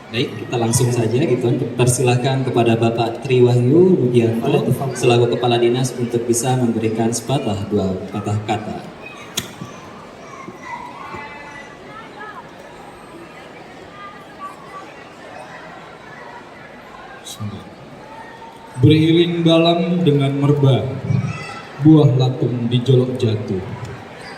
Baik, kita langsung saja gitu. Persilahkan kepada Bapak Tri Wahyu Rugianto selaku Kepala Dinas untuk bisa memberikan sepatah 2 patah kata. Beriring dalam dengan merba, buah latung dijolok jatuh.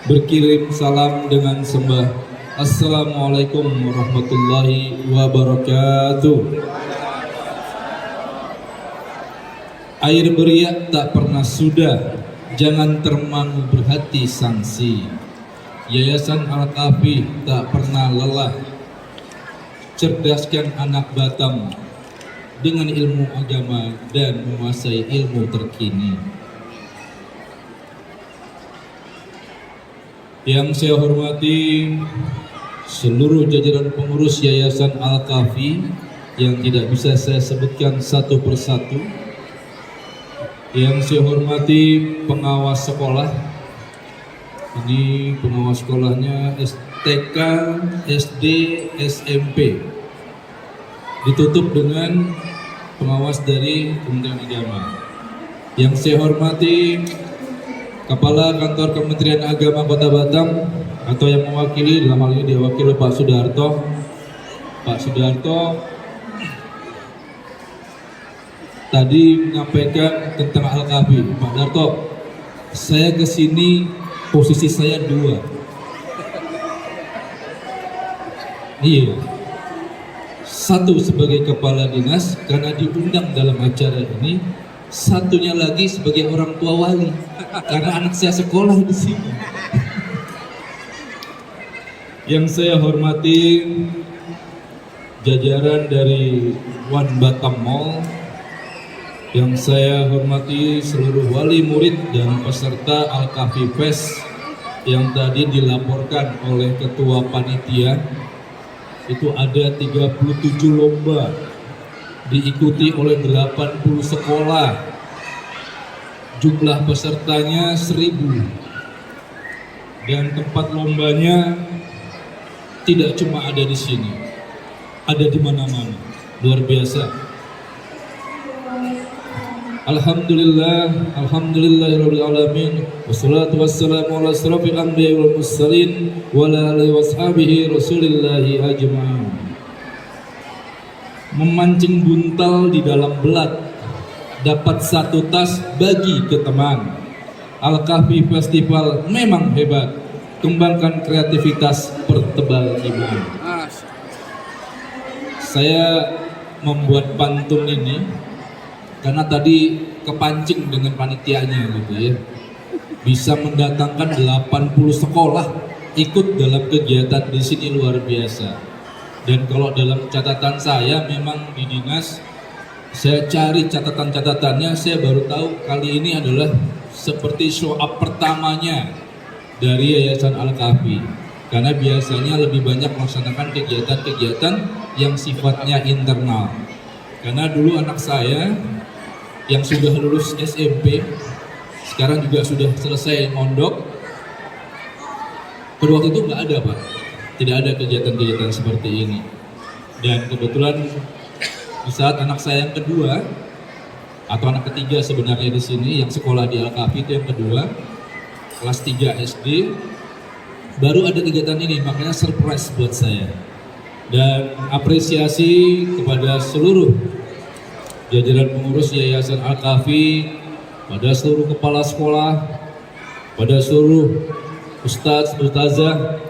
Berkirim salam dengan sembah, Assalamualaikum warahmatullahi wabarakatuh. Air beriak tak pernah sudah, jangan termangu berhati sanksi. Yayasan Al-Kafi tak pernah lelah, cerdaskan anak Batam dengan ilmu agama dan menguasai ilmu terkini. Yang saya hormati seluruh jajaran pengurus Yayasan Al-Kafi yang tidak bisa saya sebutkan satu persatu. Yang saya hormati pengawas sekolah. Ini pengawas sekolahnya TK, SD, SMP. Ditutup dengan pengawas dari Kementerian Agama. Yang saya hormati Kepala Kantor Kementerian Agama Kota Batam atau yang mewakili, dalam hal ini diwakili Pak Sudarto. Pak Sudarto tadi menyampaikan tentang Al-Kafi. Pak Darto, saya kesini posisi saya 2. Iya. 1 sebagai kepala dinas karena diundang dalam acara ini, satunya lagi sebagai orang tua wali karena anak saya sekolah di sini. Yang saya hormati jajaran dari One Batam Mall, yang saya hormati seluruh wali murid dan peserta Al-Kafi Fest yang tadi dilaporkan oleh ketua panitia. Itu ada 37 lomba, diikuti oleh 80 sekolah, jumlah pesertanya 1000, dan tempat lombanya tidak cuma ada di sini, ada di mana-mana, luar biasa. Alhamdulillah, alhamdulillahirabbil alamin, wassalatu wassalamu ala asrofil anbiya'i wal mursalin wa ala alihi washabihi rasulillahi ajma'in. Memancing buntal di dalam belat, dapat 1 tas bagi ke teman. Al-Kafi Festival memang hebat, kembangkan kreativitas, pertebal iman. Saya membuat pantun ini karena tadi kepancing dengan panitianya gitu ya, bisa mendatangkan 80 sekolah ikut dalam kegiatan di sini, luar biasa. Dan kalau dalam catatan saya memang di dinas, saya cari catatan-catatannya, saya baru tahu kali ini adalah seperti show up pertamanya dari Yayasan Al-Kafi, karena biasanya lebih banyak melaksanakan kegiatan-kegiatan yang sifatnya internal. Karena dulu anak saya yang sudah lulus SMP, sekarang juga sudah selesai mondok. Pada waktu itu nggak ada Pak, tidak ada kegiatan-kegiatan seperti ini. Dan kebetulan di saat anak saya yang kedua atau anak ketiga sebenarnya di sini yang sekolah di Al-Kahfi itu yang kedua, kelas 3 SD, baru ada kegiatan ini, makanya surprise buat saya. Dan apresiasi kepada seluruh jajaran pengurus Yayasan Al-Kahfi, pada seluruh kepala sekolah, pada seluruh ustadz, ustazah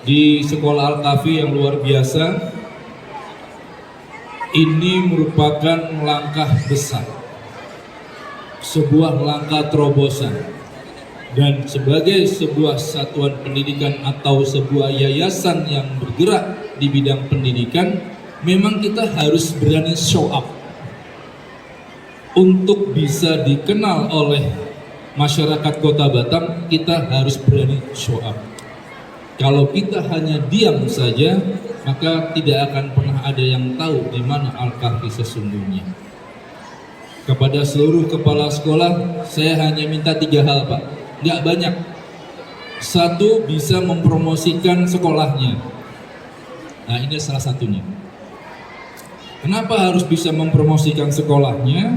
di sekolah Al-Kahfi yang luar biasa. Ini merupakan langkah besar, sebuah langkah terobosan, dan sebagai sebuah satuan pendidikan atau sebuah yayasan yang bergerak di bidang pendidikan, memang kita harus berani show up untuk bisa dikenal oleh masyarakat Kota Batam. Kita harus berani show up. Kalau kita hanya diam saja, maka tidak akan pernah ada yang tahu di mana Al-Kahfi sesungguhnya. Kepada seluruh kepala sekolah, saya hanya minta 3 hal Pak, nggak banyak. 1, bisa mempromosikan sekolahnya. Nah ini salah satunya. Kenapa harus bisa mempromosikan sekolahnya?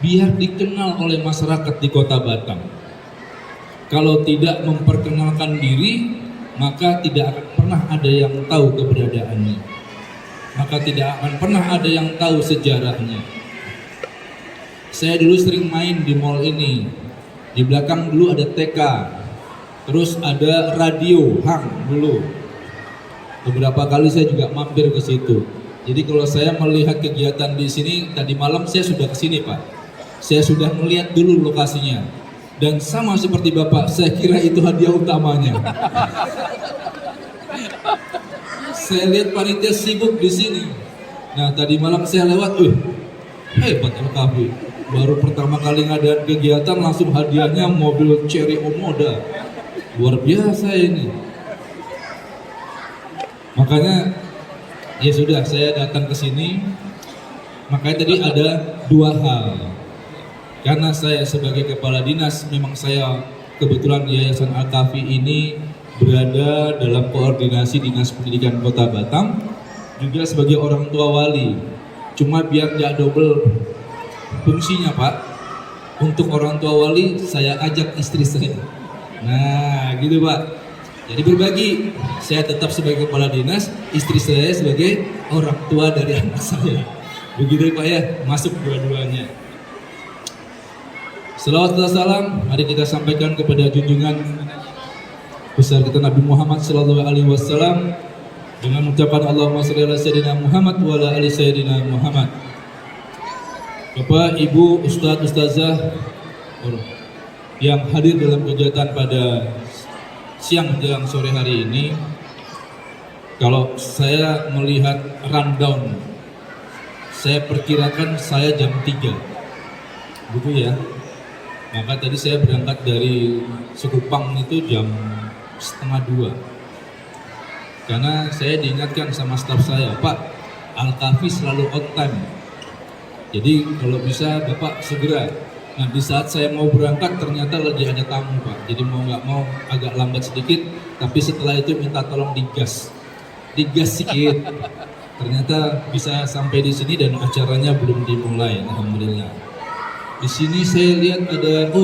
Biar dikenal oleh masyarakat di Kota Batam. Kalau tidak memperkenalkan diri, maka tidak akan pernah ada yang tahu keberadaannya, maka tidak akan pernah ada yang tahu sejarahnya. Saya dulu sering main di mall ini, di belakang dulu ada TK, terus ada radio hang dulu. Beberapa kali saya juga mampir ke situ. Jadi kalau saya melihat kegiatan di sini, tadi malam saya sudah ke sini Pak, saya sudah melihat dulu lokasinya. Dan sama seperti Bapak, saya kira itu hadiah utamanya. Saya lihat panitia sibuk di sini. Nah tadi malam saya lewat, hebat Al-Kahfi. Baru pertama kali ngadain kegiatan langsung hadiahnya mobil Cherry Omoda. Luar biasa ini. Makanya ya sudah, saya datang ke sini. Makanya tadi ada 2 hal. Karena saya sebagai kepala dinas, memang saya kebetulan Yayasan Al-Kahfi ini berada dalam koordinasi Dinas Pendidikan Kota Batam, juga sebagai orang tua wali. Cuma biar tidak double fungsinya Pak, untuk orang tua wali saya ajak istri saya. Nah gitu Pak, jadi berbagi. Saya tetap sebagai kepala dinas, istri saya sebagai orang tua dari anak saya. Begitu Pak ya, masuk dua-duanya. Salawat dan salam mari kita sampaikan kepada junjungan besar kita Nabi Muhammad sallallahu alaihi wasallam dengan ucapan Allahumma shalli ala sayyidina Muhammad wa ala ali sayyidina Muhammad. Bapak, Ibu, Ustadz, Ustazah yang hadir dalam kegiatan pada siang menjelang sore hari ini, kalau saya melihat rundown, saya perkirakan saya jam 3, gitu ya. Maka tadi saya berangkat dari Sekupang itu jam 1:30. Karena saya diingatkan sama staf saya, Pak, Al-Kahfi selalu on time. Jadi kalau bisa Bapak segera. Nah di saat saya mau berangkat ternyata lagi ada tamu Pak. Jadi mau nggak mau agak lambat sedikit. Tapi setelah itu minta tolong digas sedikit. Ternyata bisa sampai di sini dan acaranya belum dimulai. Alhamdulillah. Di sini saya lihat ada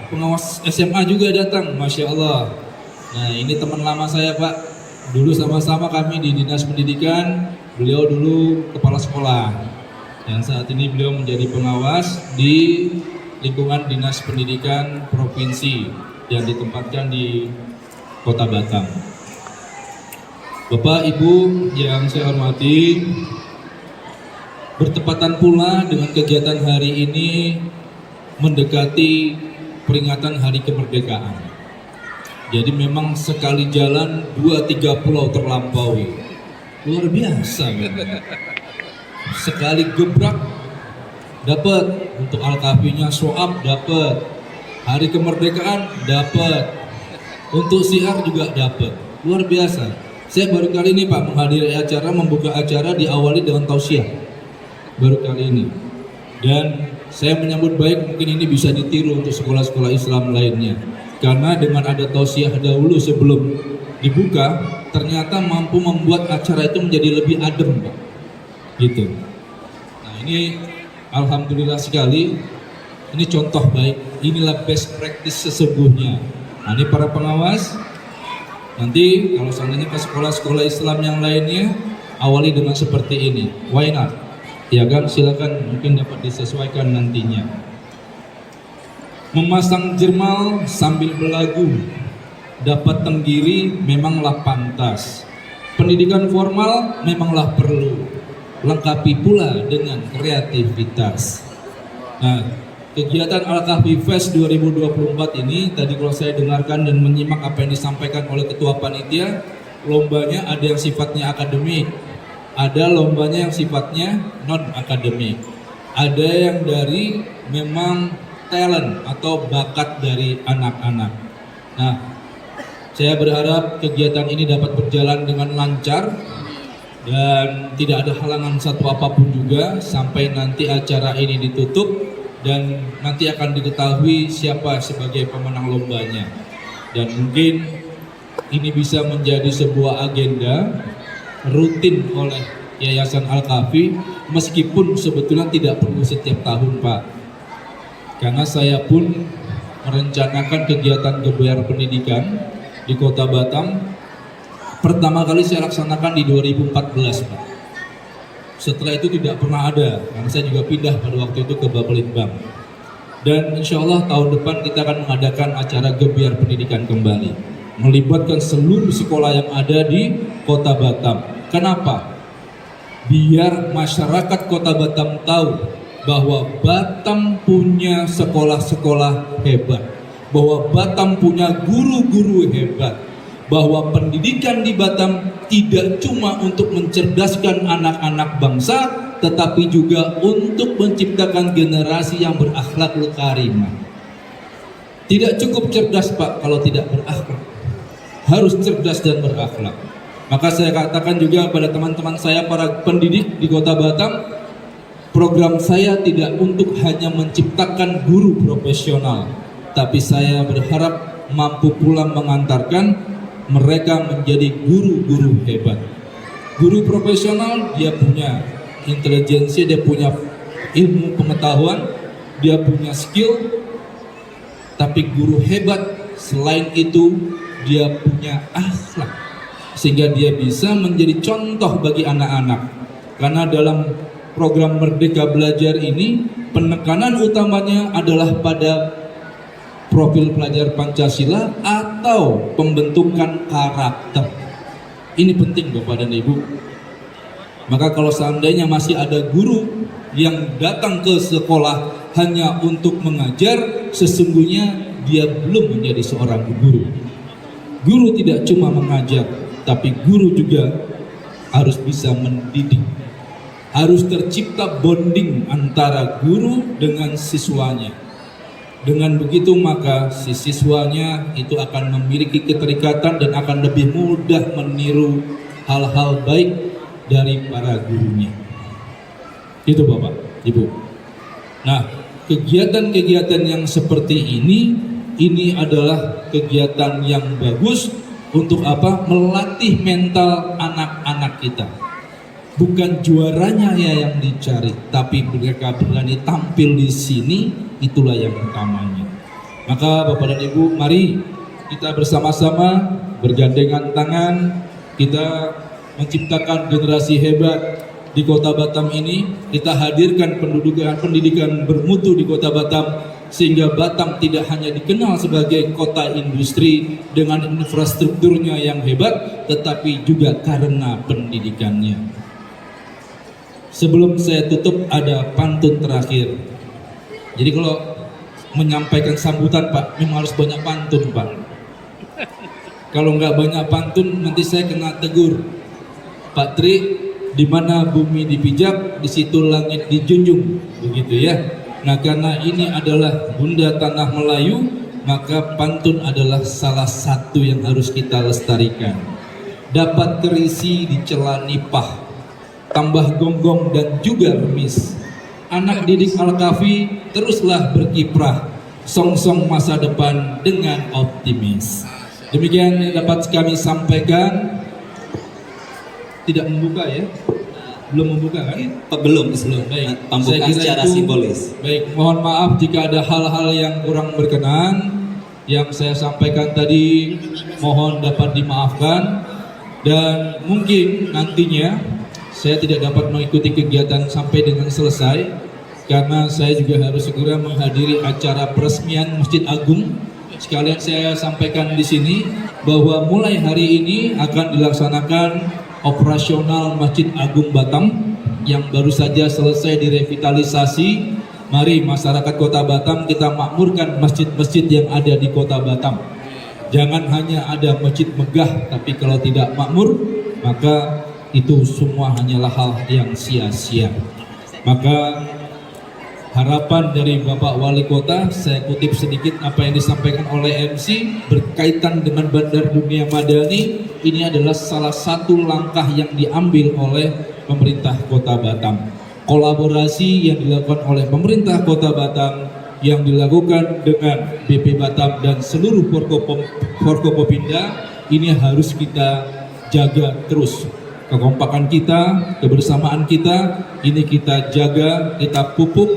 pengawas SMA juga datang, Masya Allah. Nah ini teman lama saya Pak, dulu sama-sama kami di Dinas Pendidikan, beliau dulu kepala sekolah. Yang saat ini beliau menjadi pengawas di lingkungan Dinas Pendidikan Provinsi yang ditempatkan di Kota Batam. Bapak Ibu yang saya hormati, bertepatan pula dengan kegiatan hari ini mendekati peringatan Hari Kemerdekaan. Jadi memang sekali jalan 2-3 pulau terlampaui. Luar biasa memang. Sekali gebrak dapat, untuk Al-Kahfinya show up dapat, Hari Kemerdekaan dapat, untuk siar juga dapat. Luar biasa. Saya baru kali ini Pak menghadiri acara, membuka acara diawali dengan tausiah. Baru kali ini. Dan Saya menyambut baik, mungkin ini bisa ditiru untuk sekolah-sekolah Islam lainnya. Karena dengan ada tausiah dahulu sebelum dibuka, ternyata mampu membuat acara itu menjadi lebih adem, Pak. Gitu. Nah, ini alhamdulillah sekali. Ini contoh baik. Inilah best practice sesungguhnya. Nah, ini para pengawas. Nanti kalau seandainya ke sekolah-sekolah Islam yang lainnya, awali dengan seperti ini. Why not? Ya kan, silakan, mungkin dapat disesuaikan nantinya. Memasang jermal sambil belagu, dapat tenggiri memanglah pantas. Pendidikan formal memanglah perlu, lengkapi pula dengan kreativitas. Nah, kegiatan Al-Kahfi Fest 2024 ini, tadi kalau saya dengarkan dan menyimak apa yang disampaikan oleh Ketua Panitia, lombanya ada yang sifatnya akademik, ada lombanya yang sifatnya non-akademik, ada yang dari memang talent atau bakat dari anak-anak. Nah, saya berharap kegiatan ini dapat berjalan dengan lancar dan tidak ada halangan satu apapun juga sampai nanti acara ini ditutup dan nanti akan diketahui siapa sebagai pemenang lombanya. Dan mungkin ini bisa menjadi sebuah agenda rutin oleh Yayasan Al-Kahfi, meskipun sebetulnya tidak perlu setiap tahun, Pak. Karena saya pun merencanakan kegiatan gebiar pendidikan di Kota Batam. Pertama kali saya laksanakan di 2014, Pak. Setelah itu tidak pernah ada, karena saya juga pindah pada waktu itu ke Bapelitbang. Dan insya Allah tahun depan kita akan mengadakan acara gebiar pendidikan kembali, melibatkan seluruh sekolah yang ada di Kota Batam. Kenapa? Biar masyarakat Kota Batam tahu bahwa Batam punya sekolah-sekolah hebat, bahwa Batam punya guru-guru hebat, bahwa pendidikan di Batam tidak cuma untuk mencerdaskan anak-anak bangsa, tetapi juga untuk menciptakan generasi yang berakhlakul karimah. Tidak cukup cerdas, Pak, kalau tidak berakhlak. Harus cerdas dan berakhlak. Maka saya katakan juga pada teman-teman saya para pendidik di Kota Batam, program saya tidak untuk hanya menciptakan guru profesional, tapi saya berharap mampu pula mengantarkan mereka menjadi guru-guru hebat. Guru profesional, dia punya intelijensi, dia punya ilmu pengetahuan, dia punya skill. Tapi guru hebat selain itu dia punya akhlak, sehingga dia bisa menjadi contoh bagi anak-anak. Karena dalam program Merdeka Belajar ini penekanan utamanya adalah pada profil pelajar Pancasila atau pembentukan karakter. Ini penting Bapak dan Ibu. Maka kalau seandainya masih ada guru yang datang ke sekolah hanya untuk mengajar, sesungguhnya dia belum menjadi seorang guru. Guru tidak cuma mengajar, tapi guru juga harus bisa mendidik. Harus tercipta bonding antara guru dengan siswanya. Dengan begitu maka si siswanya itu akan memiliki keterikatan dan akan lebih mudah meniru hal-hal baik dari para gurunya. Itu Bapak, Ibu. Nah, kegiatan-kegiatan yang seperti ini adalah kegiatan yang bagus untuk apa? Melatih mental anak-anak kita. Bukan juaranya ya yang dicari, tapi mereka berani tampil di sini, itulah yang utamanya. Maka Bapak dan Ibu, mari kita bersama-sama bergandengan tangan, kita menciptakan generasi hebat di Kota Batam ini. Kita hadirkan pendidikan bermutu di Kota Batam, sehingga Batam tidak hanya dikenal sebagai kota industri dengan infrastrukturnya yang hebat, tetapi juga karena pendidikannya. Sebelum saya tutup ada pantun terakhir. Jadi kalau menyampaikan sambutan Pak, memang harus banyak pantun Pak. Kalau nggak banyak pantun nanti saya kena tegur. Pak Tri, di mana bumi dipijak, di situ langit dijunjung, begitu ya. Nah karena ini adalah Bunda Tanah Melayu, maka pantun adalah salah satu yang harus kita lestarikan. Dapat terisi di celah nipah, tambah gonggong dan juga remis. anak didik Al-Kahfi teruslah berkiprah song-song masa depan dengan optimis. Demikian yang dapat kami sampaikan. Tidak membuka ya? Belum membuka kan? Belum. Baik. Pembuka Saya kira secara itu, simbolis. Baik, mohon maaf jika ada hal-hal yang kurang berkenan yang saya sampaikan tadi, mohon dapat dimaafkan. Dan mungkin nantinya saya tidak dapat mengikuti kegiatan sampai dengan selesai karena saya juga harus segera menghadiri acara peresmian Masjid Agung. Sekalian saya sampaikan di sini bahwa mulai hari ini akan dilaksanakan operasional Masjid Agung Batam yang baru saja selesai direvitalisasi. Mari masyarakat Kota Batam kita makmurkan masjid-masjid yang ada di Kota Batam. Jangan hanya ada masjid megah, tapi kalau tidak makmur, maka itu semua hanyalah hal yang sia-sia. Maka harapan dari Bapak Wali Kota, saya kutip sedikit apa yang disampaikan oleh MC berkaitan dengan Bandar Dunia Madani. Ini adalah salah satu langkah yang diambil oleh pemerintah Kota Batam. Kolaborasi yang dilakukan oleh pemerintah Kota Batam yang dilakukan dengan BP Batam dan seluruh Forkopopimda ini harus kita jaga terus. Kekompakan kita, kebersamaan kita, ini kita jaga, kita pupuk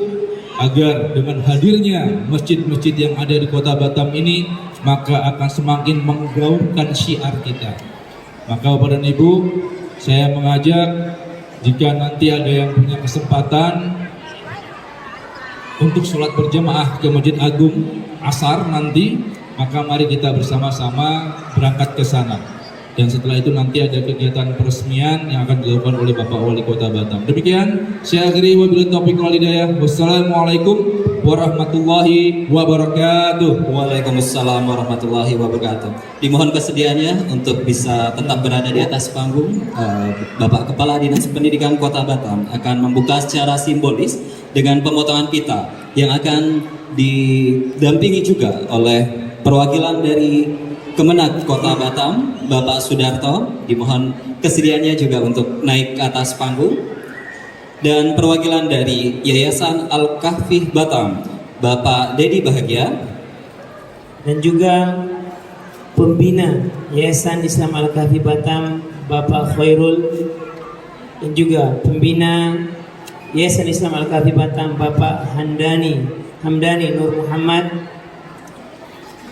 agar dengan hadirnya masjid-masjid yang ada di Kota Batam ini maka akan semakin menggaungkan syiar kita. Maka Bapak dan Ibu, saya mengajak jika nanti ada yang punya kesempatan untuk sholat berjamaah ke Masjid Agung Asar nanti, maka mari kita bersama-sama berangkat ke sana. Dan setelah itu nanti ada kegiatan peresmian yang akan dilakukan oleh Bapak Wali Kota Batam. Demikian, saya akhiri wabillahi taufiq wal hidayah. Wassalamualaikum warahmatullahi wabarakatuh. Waalaikumsalam warahmatullahi wabarakatuh. Dimohon kesediaannya untuk bisa tetap berada di atas panggung. Bapak Kepala Dinas Pendidikan Kota Batam akan membuka secara simbolis dengan pemotongan pita yang akan didampingi juga oleh perwakilan dari Kemenag Kota Batam, Bapak Sudarto. Dimohon kesediaannya juga untuk naik ke atas panggung. Dan perwakilan dari Yayasan Al-Kahfi Batam, Bapak Dedi Bahagia. Dan juga pembina Yayasan Islam Al-Kahfi Batam, Bapak Khairul. Dan juga pembina Yayasan Islam Al-Kahfi Batam, Bapak Hamdani Nur Muhammad.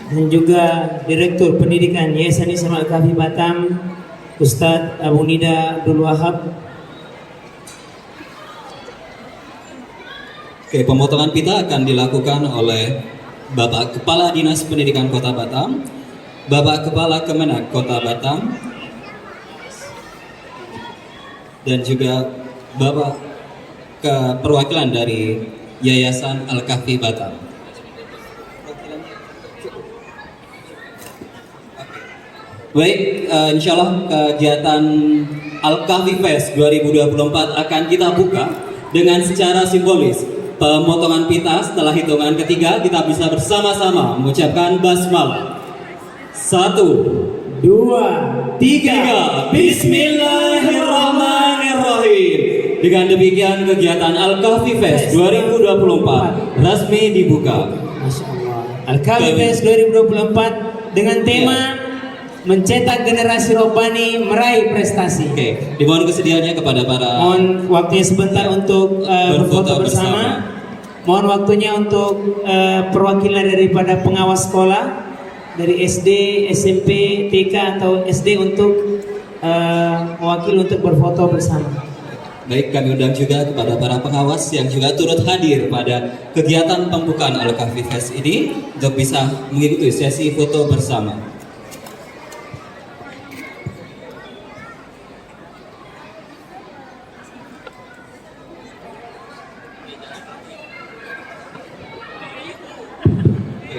Dan juga Direktur Pendidikan Yayasan Islam Al-Kahfi Batam, Ustadz Abu Nida Abdul Wahab. Oke, pemotongan pita akan dilakukan oleh Bapak Kepala Dinas Pendidikan Kota Batam, Bapak Kepala Kemenag Kota Batam, dan juga Bapak perwakilan dari Yayasan Al-Kahfi Batam. Baik, insya Allah kegiatan Al-Kahfi Fest 2024 akan kita buka dengan secara simbolis pemotongan pita. Setelah hitungan ketiga kita bisa bersama-sama mengucapkan basmalah. 1, 2, 3. Bismillahirrahmanirrahim. Dengan demikian kegiatan Al-Kahfi Fest 2024 resmi dibuka. Masya Allah. Al-Kahfi Fest 2024 dengan tema mencetak generasi robbani meraih prestasi. Oke, dimohon kesediaannya kepada para. Mohon waktunya sebentar untuk berfoto bersama. Mohon waktunya untuk perwakilan daripada pengawas sekolah dari SD, SMP, TK atau SD untuk mewakili untuk berfoto bersama. Baik, kami undang juga kepada para pengawas yang juga turut hadir pada kegiatan pembukaan Al-Kahfi Fest ini untuk bisa mengikuti sesi foto bersama.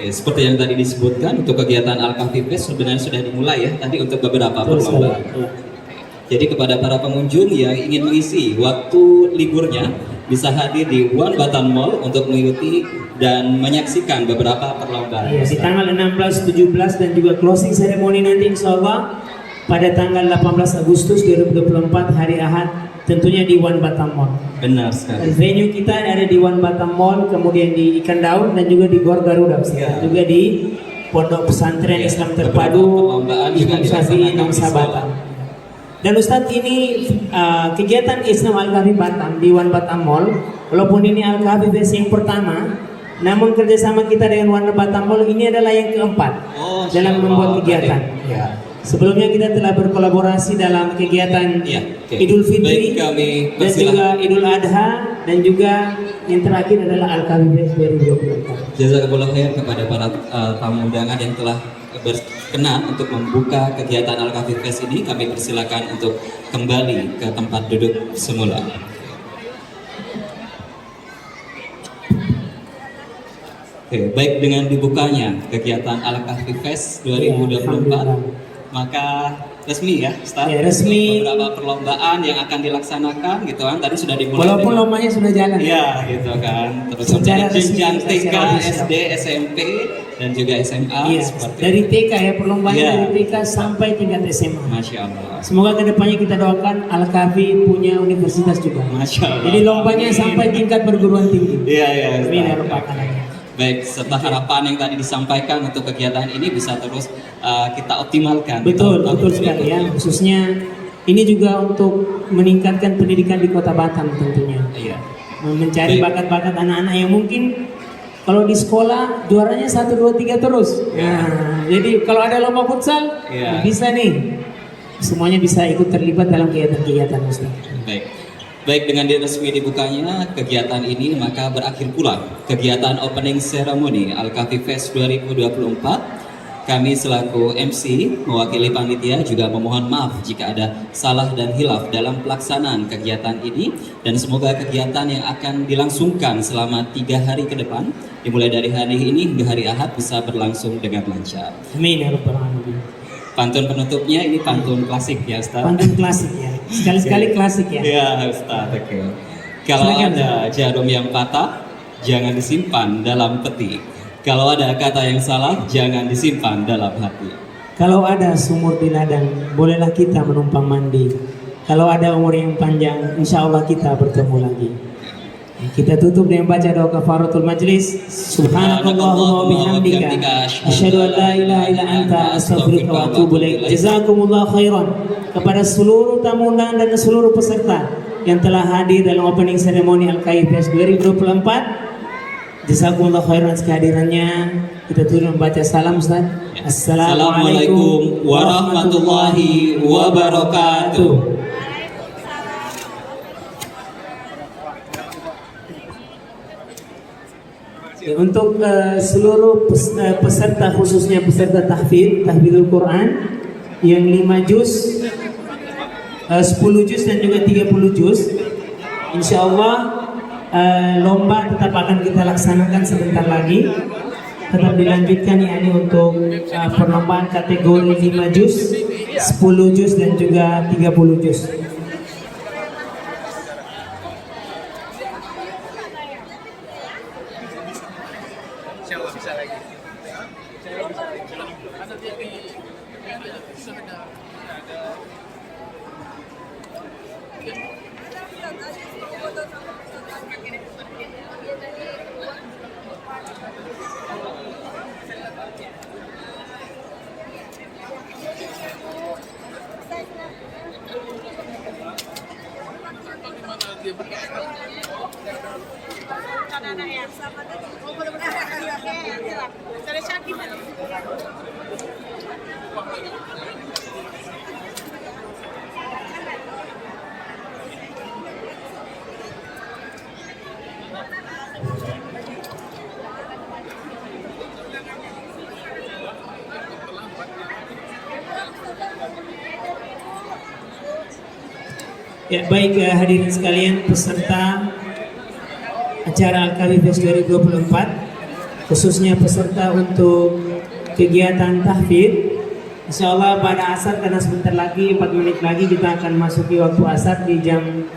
Seperti yang tadi disebutkan, untuk kegiatan Al-Kahfi Fest sebenarnya sudah dimulai ya tadi untuk beberapa perlombaan. Jadi kepada para pengunjung yang ingin mengisi waktu liburnya bisa hadir di One Batam Mall untuk mengikuti dan menyaksikan beberapa perlombaan. Di tanggal 16, 17 dan juga closing ceremony nanti insya Allah pada tanggal 18 Agustus 2024 hari Ahad tentunya di One Batam Mall. Benar Dan sekali. venue kita ada di One Batam Mall, kemudian di Ikan Daun dan juga di Gor Garuda, Ustaz. Ya. Juga di Pondok Pesantren Ya, Islam beberapa Terpadu perlombaan juga Imam Syafi'i dilaksanakan Nongsa di sekolah. Batam. Dan Ustadz ini kegiatan Islam Al-Kahfi Batam di One Batam Mall, walaupun ini Al-Kahfi versi yang pertama, namun kerjasama kita dengan One Batam Mall ini adalah yang keempat Oh, dalam Masya membuat Allah. kegiatan. Ya. Sebelumnya kita telah berkolaborasi dalam kegiatan Ya, oke. Idul Fitri Baik, kami dan persilahkan. juga Idul Adha dan juga yang terakhir adalah Al-Kahfi Fest 2024. Jazakallahu khair kepada para tamu undangan yang telah berkenan untuk membuka kegiatan Al-Kahfi Fest ini. Kami persilakan untuk kembali ke tempat duduk semula. Oke, baik, dengan dibukanya kegiatan Al-Kahfi Fest 2024, maka resmi ya, Ustaz. Ya, resmi. Beberapa perlombaan yang akan dilaksanakan gitu kan. Tadi sudah dimulai. Walaupun dengan- lombanya sudah jalan. Iya, gitu kan. Terus Secara dari resmi, jenjang TK, secara official. SD, SMP, dan juga SMA Iya, seperti dari itu. TK ya, perlombaan Iya. dari TK sampai tingkat SMA. Masya Allah. Semoga kedepannya kita doakan Al-Kahfi punya universitas juga. Masya Allah. Jadi lombanya Amin. sampai tingkat perguruan tinggi. Iya, iya. Amin ya Ustaz. rabbal alamin. Baik, serta harapan yang tadi disampaikan untuk kegiatan ini bisa terus kita optimalkan. Betul, tahun-tahun betul sekali ya. berikutnya. Khususnya ini juga untuk meningkatkan pendidikan di Kota Batam tentunya. Iya. Mencari Baik. bakat-bakat anak-anak yang mungkin kalau di sekolah juaranya 1, 2, 3 terus. Nah, jadi kalau ada lomba futsal, Iya. bisa nih. Semuanya bisa ikut terlibat dalam kegiatan-kegiatan Ustaz. Baik. Baik, dengan resmi dibukanya kegiatan ini, maka berakhir pula kegiatan opening ceremony Al-Kahfi Fest 2024. Kami selaku MC mewakili panitia juga memohon maaf jika ada salah dan hilaf dalam pelaksanaan kegiatan ini, dan semoga kegiatan yang akan dilangsungkan selama 3 hari ke depan, dimulai dari hari ini hingga hari Ahad, bisa berlangsung dengan lancar. Amin ya rabbal alamin. Pantun penutupnya ini pantun klasik ya, Ustaz. Pantun klasik ya. Sekali-sekali klasik ya. Ya, Ustaz, oke. Kalau Silakan, ada jarum yang patah, jangan disimpan dalam peti. Kalau ada kata yang salah, jangan disimpan dalam hati. Kalau ada sumur di ladang, bolehlah kita menumpang mandi. Kalau ada umur yang panjang, insya Allah kita bertemu lagi. Kita tutup dengan baca doa kafaratul majlis. Subhanakallahumma wa bihamdika asyhadu an la ilaha illa anta astaghfiruka wa atubu ilaik. Jazakumullah khairan kepada seluruh tamu undangan dan seluruh peserta yang telah hadir dalam opening ceremony Al-Kahfi Fest 2024. Jazakumullah khairan kehadirannya. Kita turun membaca salam Ustaz. Assalamualaikum warahmatullahi wabarakatuh. Ya, untuk seluruh peserta, khususnya peserta tahfidzul Quran yang 5 juz, 10 juz dan juga 30 juz, insya Allah lomba tetap akan kita laksanakan sebentar lagi, tetap dilanjutkan, yakni untuk perlombaan kategori 5 juz, 10 juz dan juga 30 juz. Ya, baik hadirin sekalian, peserta acara Al-Kahfi Fest 2024, khususnya peserta untuk kegiatan tahfidz. Insya Allah pada asar, karena sebentar lagi 4 menit lagi kita akan masuki waktu asar di jam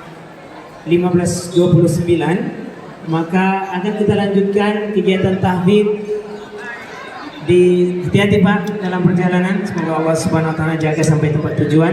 15.29, maka akan kita lanjutkan kegiatan tahfidz. Hati-hati Pak dalam perjalanan, semoga Allah Subhanahu wa taala jaga sampai tempat tujuan.